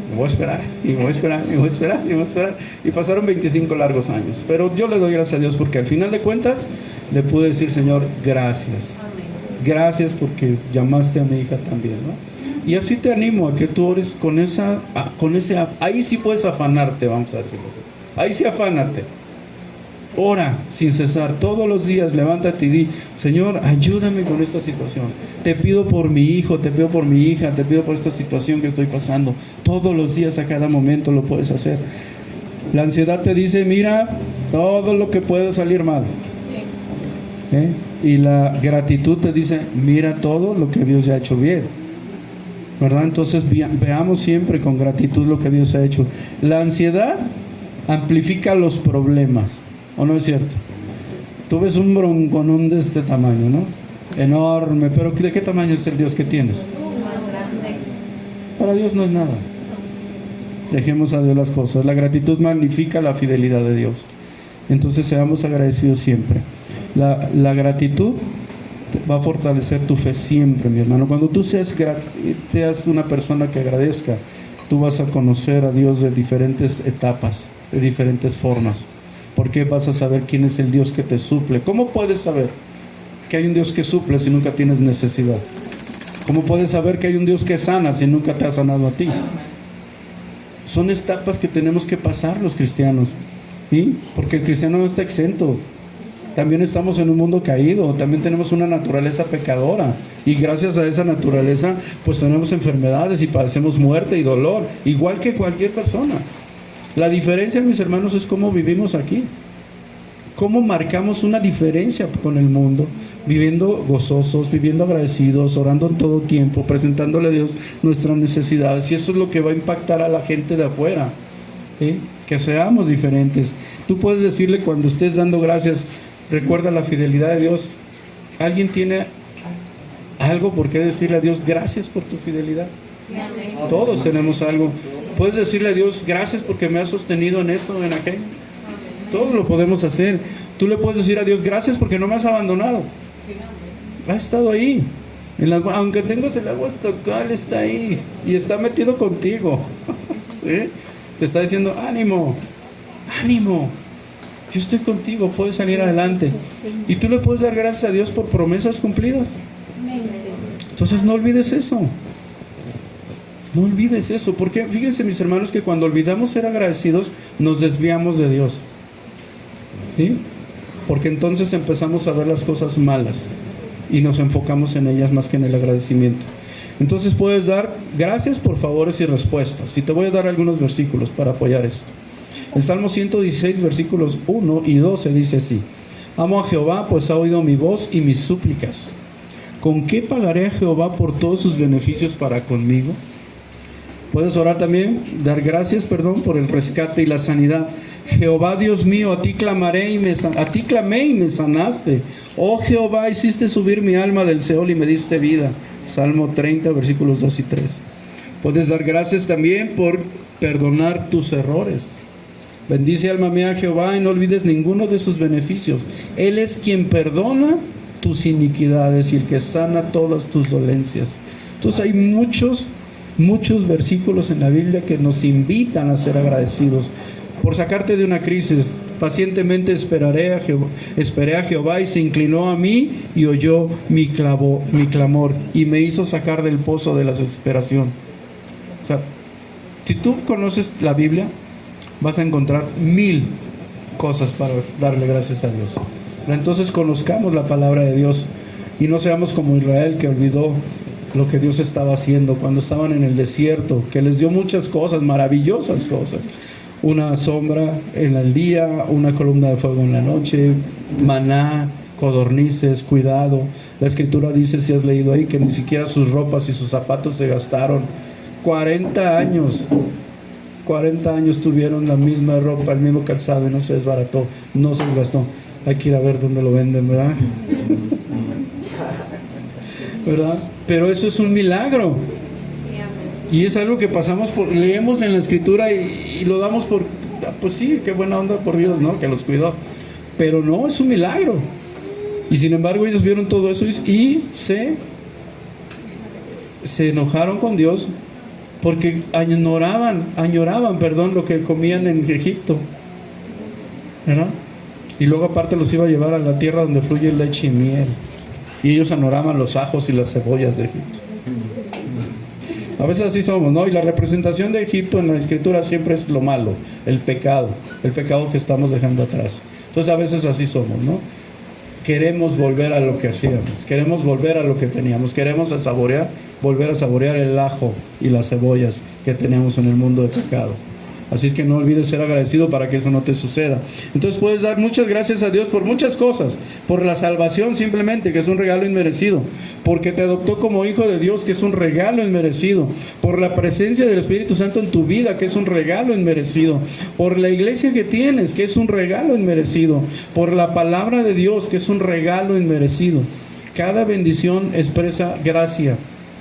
me voy a esperar, y voy a esperar, y voy a esperar, y voy a esperar. Y pasaron 25 largos años. Pero yo le doy gracias a Dios porque al final de cuentas le pude decir, Señor, gracias. Gracias porque llamaste a mi hija también, ¿no? Y así te animo a que tú ores con ese, ahí sí puedes afanarte, vamos a decirlo así. Ahí sí afánate. Ora sin cesar, todos los días levántate y di, Señor, ayúdame con esta situación. Te pido por mi hijo, te pido por mi hija, te pido por esta situación que estoy pasando. Todos los días, a cada momento lo puedes hacer. La ansiedad te dice, mira todo lo que puede salir mal. Y la gratitud te dice, mira todo lo que Dios ya ha hecho bien. ¿Verdad? Entonces veamos siempre con gratitud lo que Dios ha hecho. La ansiedad amplifica los problemas. ¿O no es cierto? Tú ves un bronconón de este tamaño, ¿no? Enorme, pero ¿de qué tamaño es el Dios que tienes? Más grande. Para Dios no es nada. Dejemos a Dios las cosas. La gratitud magnifica la fidelidad de Dios. Entonces seamos agradecidos siempre. La gratitud va a fortalecer tu fe siempre, mi hermano. Cuando tú seas una persona que agradezca, tú vas a conocer a Dios de diferentes etapas, de diferentes formas. Porque vas a saber quién es el Dios que te suple. ¿Cómo puedes saber que hay un Dios que suple si nunca tienes necesidad? ¿Cómo puedes saber que hay un Dios que sana si nunca te ha sanado a ti? Son etapas que tenemos que pasar los cristianos, ¿sí? Porque el cristiano no está exento. También estamos en un mundo caído, también tenemos una naturaleza pecadora y gracias a esa naturaleza pues tenemos enfermedades y padecemos muerte y dolor, igual que cualquier persona. La diferencia, mis hermanos, es cómo vivimos aquí, cómo marcamos una diferencia con el mundo, viviendo gozosos, viviendo agradecidos, orando en todo tiempo, presentándole a Dios nuestras necesidades, y eso es lo que va a impactar a la gente de afuera, ¿sí? Que seamos diferentes. Tú puedes decirle cuando estés dando gracias, recuerda la fidelidad de Dios. ¿Alguien tiene algo por qué decirle a Dios gracias por tu fidelidad? Todos tenemos algo. Puedes decirle a Dios gracias porque me has sostenido en esto o en aquello. Todos lo podemos hacer. Tú le puedes decir a Dios gracias porque no me has abandonado. Ha estado ahí. Aunque tengas el agua hasta acá, Él está ahí y está metido contigo. ¿Sí? Te está diciendo, ánimo, ánimo, yo estoy contigo, puedes salir adelante. Y tú le puedes dar gracias a Dios por promesas cumplidas. Entonces no olvides eso. No olvides eso, porque fíjense mis hermanos que cuando olvidamos ser agradecidos nos desviamos de Dios. ¿Sí? Porque entonces empezamos a ver las cosas malas y nos enfocamos en ellas más que en el agradecimiento. Entonces puedes dar gracias por favores y respuestas. Y te voy a dar algunos versículos para apoyar esto. El Salmo 116 versículos 1 y 12 dice así: amo a Jehová, pues ha oído mi voz y mis súplicas. ¿Con qué pagaré a Jehová por todos sus beneficios para conmigo? Puedes orar también, dar gracias, por el rescate y la sanidad. Jehová Dios mío, a ti clamé y me sanaste. Oh Jehová, hiciste subir mi alma del Seol y me diste vida. Salmo 30, versículos 2 y 3. Puedes dar gracias también por perdonar tus errores. Bendice alma mía a Jehová y no olvides ninguno de sus beneficios. Él es quien perdona tus iniquidades y el que sana todas tus dolencias. Entonces hay muchos versículos en la Biblia que nos invitan a ser agradecidos. Por sacarte de una crisis, pacientemente esperé a Jehová y se inclinó a mí y oyó mi clamor y me hizo sacar del pozo de la desesperación. O sea, si tú conoces la Biblia, vas a encontrar 1000 cosas para darle gracias a Dios. Entonces conozcamos la palabra de Dios y no seamos como Israel, que olvidó lo que Dios estaba haciendo cuando estaban en el desierto, que les dio muchas cosas, maravillosas cosas. Una sombra en el día, una columna de fuego en la noche, maná, codornices, cuidado. La escritura dice, si has leído ahí, que ni siquiera sus ropas y sus zapatos se gastaron. 40 años tuvieron la misma ropa, el mismo calzado y no se desbarató, no se desgastó. Hay que ir a ver dónde lo venden, ¿verdad? ¿Verdad? Pero eso es un milagro. Y es algo que leemos en la escritura y lo damos por, pues sí, qué buena onda por Dios, ¿no? Que los cuidó. Pero no, es un milagro. Y sin embargo ellos vieron todo eso y se enojaron con Dios porque añoraban, lo que comían en Egipto, ¿verdad? Y luego aparte los iba a llevar a la tierra donde fluye leche y miel. Y ellos añoraban los ajos y las cebollas de Egipto. A veces así somos, ¿no? Y la representación de Egipto en la escritura siempre es lo malo, el pecado que estamos dejando atrás. Entonces a veces así somos, ¿no? Queremos volver a lo que hacíamos, queremos volver a lo que teníamos, queremos volver a saborear el ajo y las cebollas que teníamos en el mundo de pecado. Así es que no olvides ser agradecido para que eso no te suceda. Entonces puedes dar muchas gracias a Dios por muchas cosas. Por la salvación simplemente, que es un regalo inmerecido. Porque te adoptó como hijo de Dios, que es un regalo inmerecido. Por la presencia del Espíritu Santo en tu vida, que es un regalo inmerecido. Por la iglesia que tienes, que es un regalo inmerecido. Por la palabra de Dios, que es un regalo inmerecido. Cada bendición expresa gracia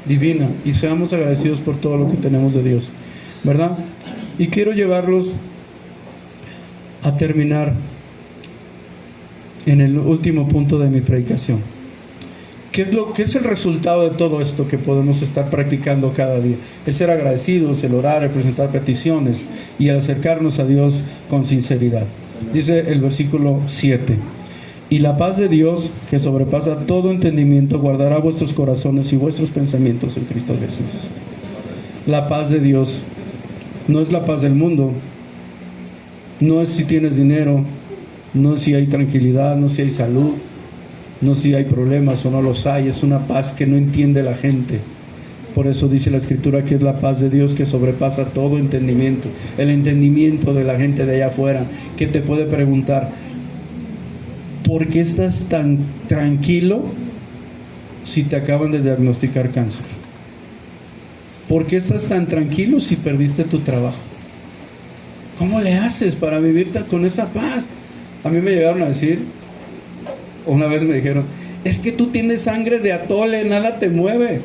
divina. Y seamos agradecidos por todo lo que tenemos de Dios, ¿verdad? Y quiero llevarlos a terminar en el último punto de mi predicación. ¿Qué es el resultado de todo esto que podemos estar practicando cada día? El ser agradecidos, el orar, el presentar peticiones y el acercarnos a Dios con sinceridad. Dice el versículo 7: y la paz de Dios, que sobrepasa todo entendimiento, guardará vuestros corazones y vuestros pensamientos en Cristo Jesús. La paz de Dios no es la paz del mundo, no es si tienes dinero, no es si hay tranquilidad, no es si hay salud, no es si hay problemas o no los hay. Es una paz que no entiende la gente. Por eso dice la escritura que es la paz de Dios que sobrepasa todo entendimiento. El entendimiento de la gente de allá afuera, que te puede preguntar, ¿por qué estás tan tranquilo si te acaban de diagnosticar cáncer? ¿Por qué estás tan tranquilo si perdiste tu trabajo? ¿Cómo le haces para vivir con esa paz? A mí me llegaron a decir, una vez me dijeron, es que tú tienes sangre de atole, nada te mueve.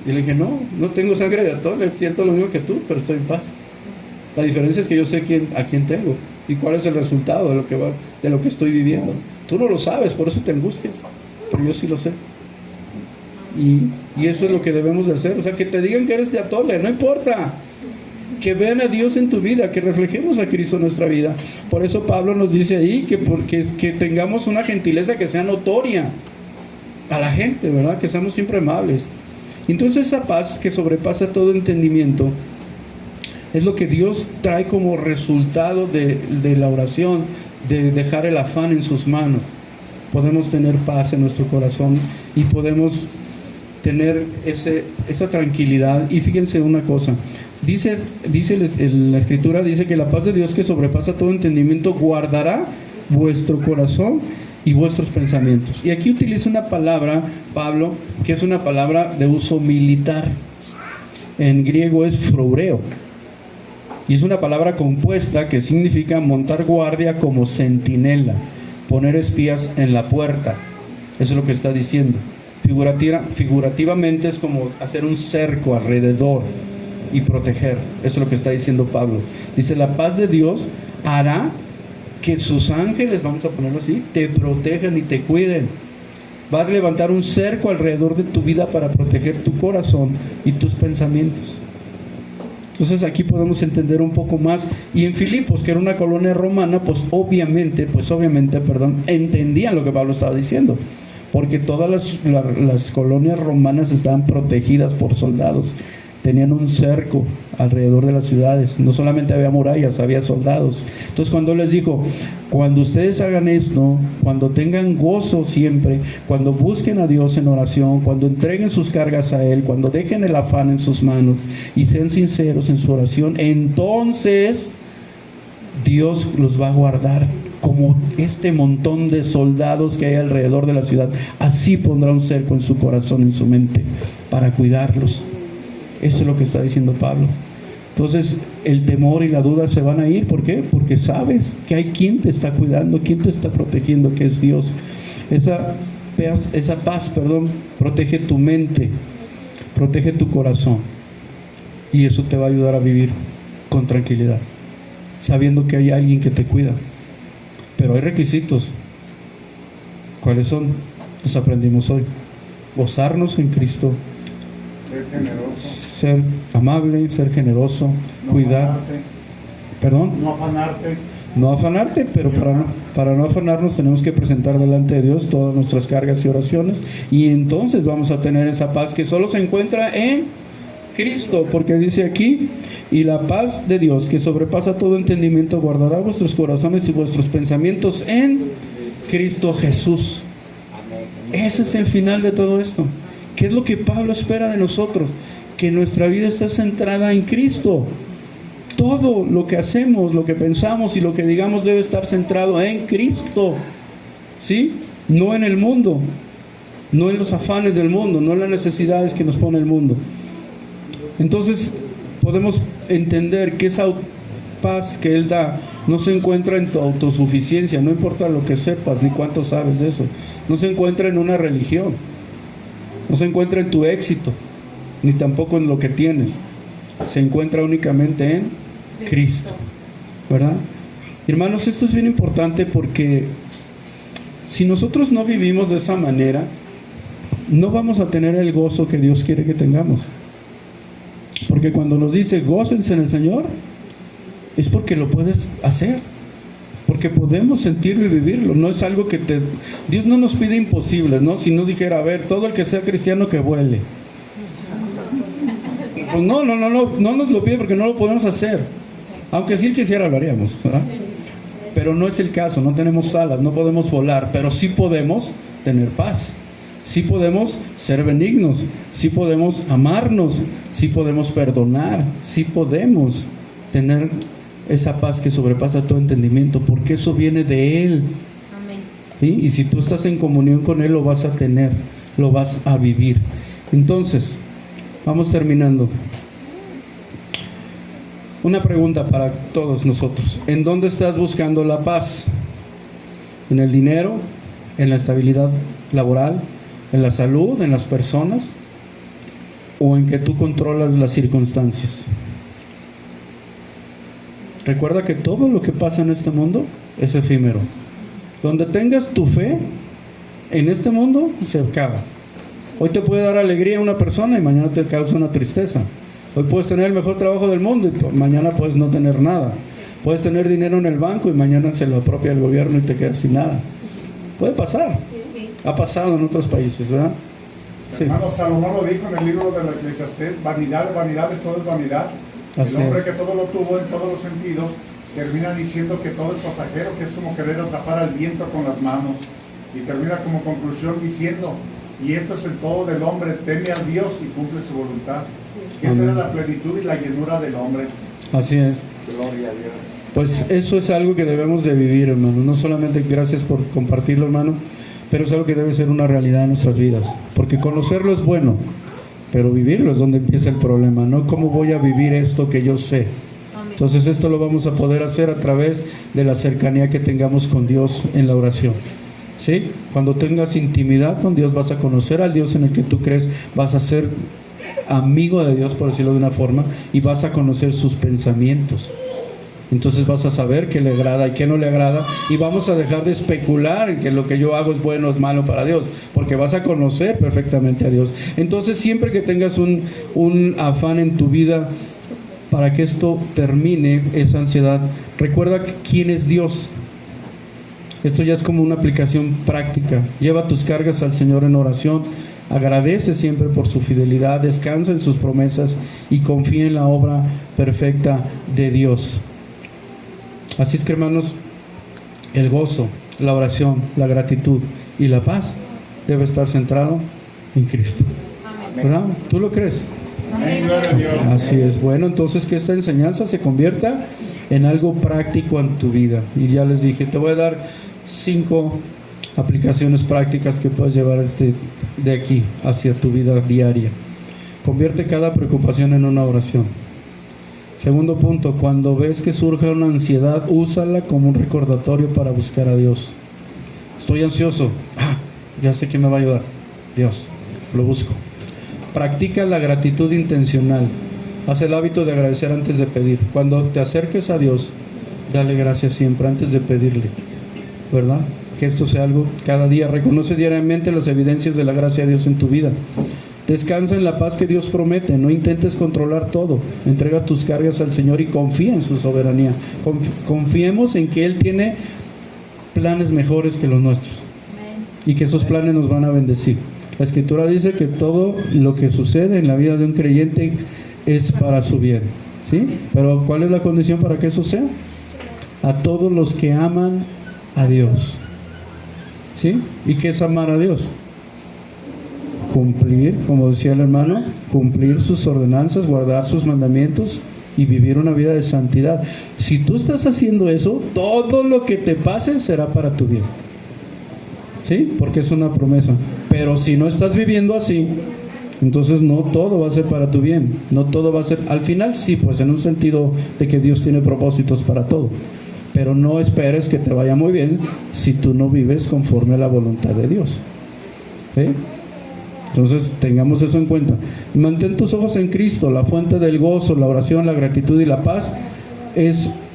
Y le dije, no tengo sangre de atole, siento lo mismo que tú, pero estoy en paz. La diferencia es que yo sé a quién tengo y cuál es el resultado de lo que estoy viviendo. Tú no lo sabes, por eso te angustias, pero yo sí lo sé. Y eso es lo que debemos de hacer. O sea, que te digan que eres de Atole, no importa. Que vean a Dios en tu vida, que reflejemos a Cristo en nuestra vida. Por eso Pablo nos dice ahí que tengamos una gentileza que sea notoria a la gente, ¿verdad? Que seamos siempre amables. Entonces esa paz que sobrepasa todo entendimiento es lo que Dios trae como resultado de la oración, de dejar el afán en sus manos. Podemos tener paz en nuestro corazón y podemos tener esa tranquilidad. Y fíjense una cosa, dice la Escritura, dice que la paz de Dios que sobrepasa todo entendimiento guardará vuestro corazón y vuestros pensamientos. Y aquí utiliza una palabra, Pablo, que es una palabra de uso militar. En griego es phroureo. Y es una palabra compuesta que significa montar guardia como centinela, poner espías en la puerta. Eso es lo que está diciendo. Figurativamente es como hacer un cerco alrededor y proteger. Eso es lo que está diciendo Pablo. Dice, la paz de Dios hará que sus ángeles, vamos a ponerlo así, te protejan y te cuiden. Va a levantar un cerco alrededor de tu vida para proteger tu corazón y tus pensamientos. Entonces aquí podemos entender un poco más. Y en Filipos, que era una colonia romana, pues obviamente, entendían lo que Pablo estaba diciendo, porque todas las colonias romanas estaban protegidas por soldados. Tenían un cerco alrededor de las ciudades. No solamente había murallas, había soldados. Entonces cuando les dijo, cuando ustedes hagan esto, cuando tengan gozo siempre, cuando busquen a Dios en oración, cuando entreguen sus cargas a Él, cuando dejen el afán en sus manos y sean sinceros en su oración, entonces Dios los va a guardar como este montón de soldados que hay alrededor de la ciudad. Así pondrá un cerco en su corazón, en su mente, para cuidarlos. Eso es lo que está diciendo Pablo. Entonces el temor y la duda se van a ir. ¿Por qué? Porque sabes que hay quien te está cuidando, quien te está protegiendo, que es Dios. Esa paz, protege tu mente, protege tu corazón, y eso te va a ayudar a vivir con tranquilidad, sabiendo que hay alguien que te cuida. Pero hay requisitos. ¿Cuáles son? Los aprendimos hoy. Gozarnos en Cristo, ser generoso, ser amable, ser generoso, no cuidar. No afanarte, pero para no afanarnos tenemos que presentar delante de Dios todas nuestras cargas y oraciones, y entonces vamos a tener esa paz que solo se encuentra en Cristo, porque dice aquí, y la paz de Dios que sobrepasa todo entendimiento guardará vuestros corazones y vuestros pensamientos en Cristo Jesús. Ese es el final de todo esto. ¿Qué es lo que Pablo espera de nosotros? Que nuestra vida esté centrada en Cristo. Todo lo que hacemos, lo que pensamos y lo que digamos debe estar centrado en Cristo, ¿sí? No en el mundo, no en los afanes del mundo, no en las necesidades que nos pone el mundo. Entonces podemos entender que esa paz que Él da no se encuentra en tu autosuficiencia, no importa lo que sepas ni cuánto sabes de eso. No se encuentra en una religión, no se encuentra en tu éxito, ni tampoco en lo que tienes. Se encuentra únicamente en Cristo, ¿verdad? Hermanos, esto es bien importante, porque si nosotros no vivimos de esa manera, no vamos a tener el gozo que Dios quiere que tengamos. Porque cuando nos dice gócense en el Señor, es porque lo puedes hacer, porque podemos sentirlo y vivirlo. No es algo que Dios no nos pide imposibles, ¿no? Si no dijera, a ver, todo el que sea cristiano que vuele. Pues no nos lo pide, porque no lo podemos hacer. Aunque si Él quisiera lo haríamos, ¿verdad? Pero no es el caso, no tenemos alas, no podemos volar, pero sí podemos tener paz. Sí podemos ser benignos, sí podemos amarnos, sí podemos perdonar, sí podemos tener esa paz que sobrepasa todo entendimiento, porque eso viene de Él. Amén. ¿Sí? Y si tú estás en comunión con Él, lo vas a tener, lo vas a vivir. Entonces, vamos terminando. Una pregunta para todos nosotros: ¿en dónde estás buscando la paz? ¿En el dinero? ¿En la estabilidad laboral? ¿En la salud? ¿En las personas? ¿O en que tú controlas las circunstancias? Recuerda que todo lo que pasa en este mundo es efímero. Donde tengas tu fe en este mundo, se acaba. Hoy te puede dar alegría a una persona y mañana te causa una tristeza. Hoy puedes tener el mejor trabajo del mundo y mañana puedes no tener nada. Puedes tener dinero en el banco y mañana se lo apropia el gobierno y te quedas sin nada. Puede pasar. Ha pasado en otros países, ¿verdad? Sí. Hermano, Salomón lo dijo en el libro de la Eclesiastés: vanidad de vanidades, todo es vanidad. Así el hombre es. que todo lo tuvo en todos los sentidos termina diciendo que todo es pasajero, que es como querer atrapar al viento con las manos, y termina como conclusión diciendo: y esto es el todo del hombre, teme a Dios y cumple su voluntad. Que esa era la plenitud y la llenura del hombre. Así es. Gloria a Dios. Pues eso es algo que debemos de vivir, hermano. No solamente gracias por compartirlo, hermano, pero es algo que debe ser una realidad en nuestras vidas. Porque conocerlo es bueno, pero vivirlo es donde empieza el problema, ¿no? ¿Cómo voy a vivir esto que yo sé? Entonces esto lo vamos a poder hacer a través de la cercanía que tengamos con Dios en la oración. ¿Sí? Cuando tengas intimidad con Dios, vas a conocer al Dios en el que tú crees, vas a ser amigo de Dios, por decirlo de una forma, y vas a conocer sus pensamientos. Entonces vas a saber qué le agrada y qué no le agrada, y vamos a dejar de especular en que lo que yo hago es bueno o es malo para Dios, porque vas a conocer perfectamente a Dios. Entonces siempre que tengas un afán en tu vida para que esto termine, esa ansiedad, recuerda quién es Dios. Esto ya es como una aplicación práctica. Lleva tus cargas al Señor en oración, agradece siempre por su fidelidad, descansa en sus promesas y confía en la obra perfecta de Dios. Así es que, hermanos, el gozo, la oración, la gratitud y la paz debe estar centrado en Cristo. ¿Verdad? ¿Tú lo crees? Amén, gloria a Dios. Así es. Bueno, entonces que esta enseñanza se convierta en algo práctico en tu vida. Y ya les dije, te voy a dar 5 aplicaciones prácticas que puedes llevar de aquí hacia tu vida diaria. Convierte cada preocupación en una oración. Segundo punto, cuando ves que surja una ansiedad, úsala como un recordatorio para buscar a Dios. Estoy ansioso. Ya sé quién me va a ayudar. Dios. Lo busco. Practica la gratitud intencional. Haz el hábito de agradecer antes de pedir. Cuando te acerques a Dios, dale gracias siempre antes de pedirle. ¿Verdad? Que esto sea algo cada día. Reconoce diariamente las evidencias de la gracia de Dios en tu vida. Descansa en la paz que Dios promete. No intentes controlar todo. Entrega tus cargas al Señor y confía en su soberanía. Confiemos en que Él tiene planes mejores que los nuestros. Y que esos planes nos van a bendecir. La Escritura dice que todo lo que sucede en la vida de un creyente es para su bien. ¿Sí? Pero ¿cuál es la condición para que eso sea? A todos los que aman a Dios. ¿Sí? ¿Y qué es amar a Dios? Cumplir, como decía el hermano, cumplir sus ordenanzas, guardar sus mandamientos y vivir una vida de santidad. Si tú estás haciendo eso, todo lo que te pase será para tu bien. ¿Sí? Porque es una promesa. Pero si no estás viviendo así, entonces no todo va a ser para tu bien. No todo va a ser, al final sí, pues en un sentido de que Dios tiene propósitos para todo. Pero no esperes que te vaya muy bien si tú no vives conforme a la voluntad de Dios. ¿Sí? Entonces tengamos eso en cuenta. Mantén tus ojos en Cristo, la fuente del gozo, la oración, la gratitud y la paz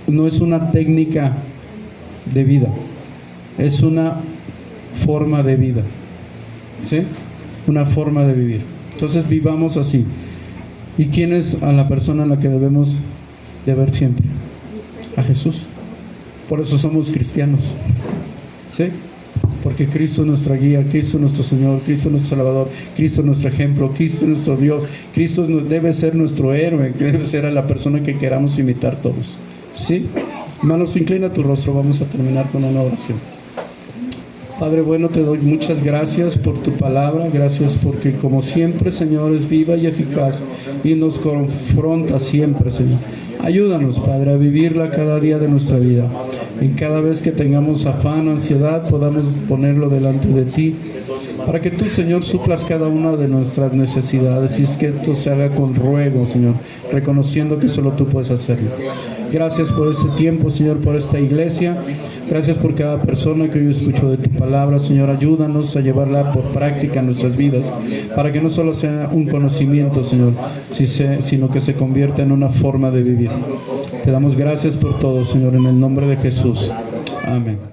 no es una técnica de vida, es una forma de vida. ¿Sí? Una forma de vivir. Entonces vivamos así. ¿Y quién es a la persona a la que debemos de ver siempre? A Jesús. Por eso somos cristianos. ¿Sí? Porque Cristo es nuestra guía, Cristo es nuestro Señor, Cristo es nuestro Salvador, Cristo es nuestro ejemplo, Cristo es nuestro Dios, Cristo debe ser nuestro héroe, que debe ser a la persona que queramos imitar todos. ¿Sí? Hermanos, inclina tu rostro, vamos a terminar con una oración. Padre bueno, te doy muchas gracias por tu palabra, gracias porque como siempre, Señor, es viva y eficaz y nos confronta siempre, Señor. Ayúdanos, Padre, a vivirla cada día de nuestra vida. Y cada vez que tengamos afán o ansiedad, podamos ponerlo delante de ti, para que tú, Señor, suplas cada una de nuestras necesidades, y es que esto se haga con ruego, Señor, reconociendo que solo tú puedes hacerlo. Gracias por este tiempo, Señor, por esta iglesia. Gracias por cada persona que hoy escuchó de tu palabra, Señor. Ayúdanos a llevarla por práctica en nuestras vidas, para que no solo sea un conocimiento, Señor, sino que se convierta en una forma de vivir. Te damos gracias por todo, Señor, en el nombre de Jesús. Amén.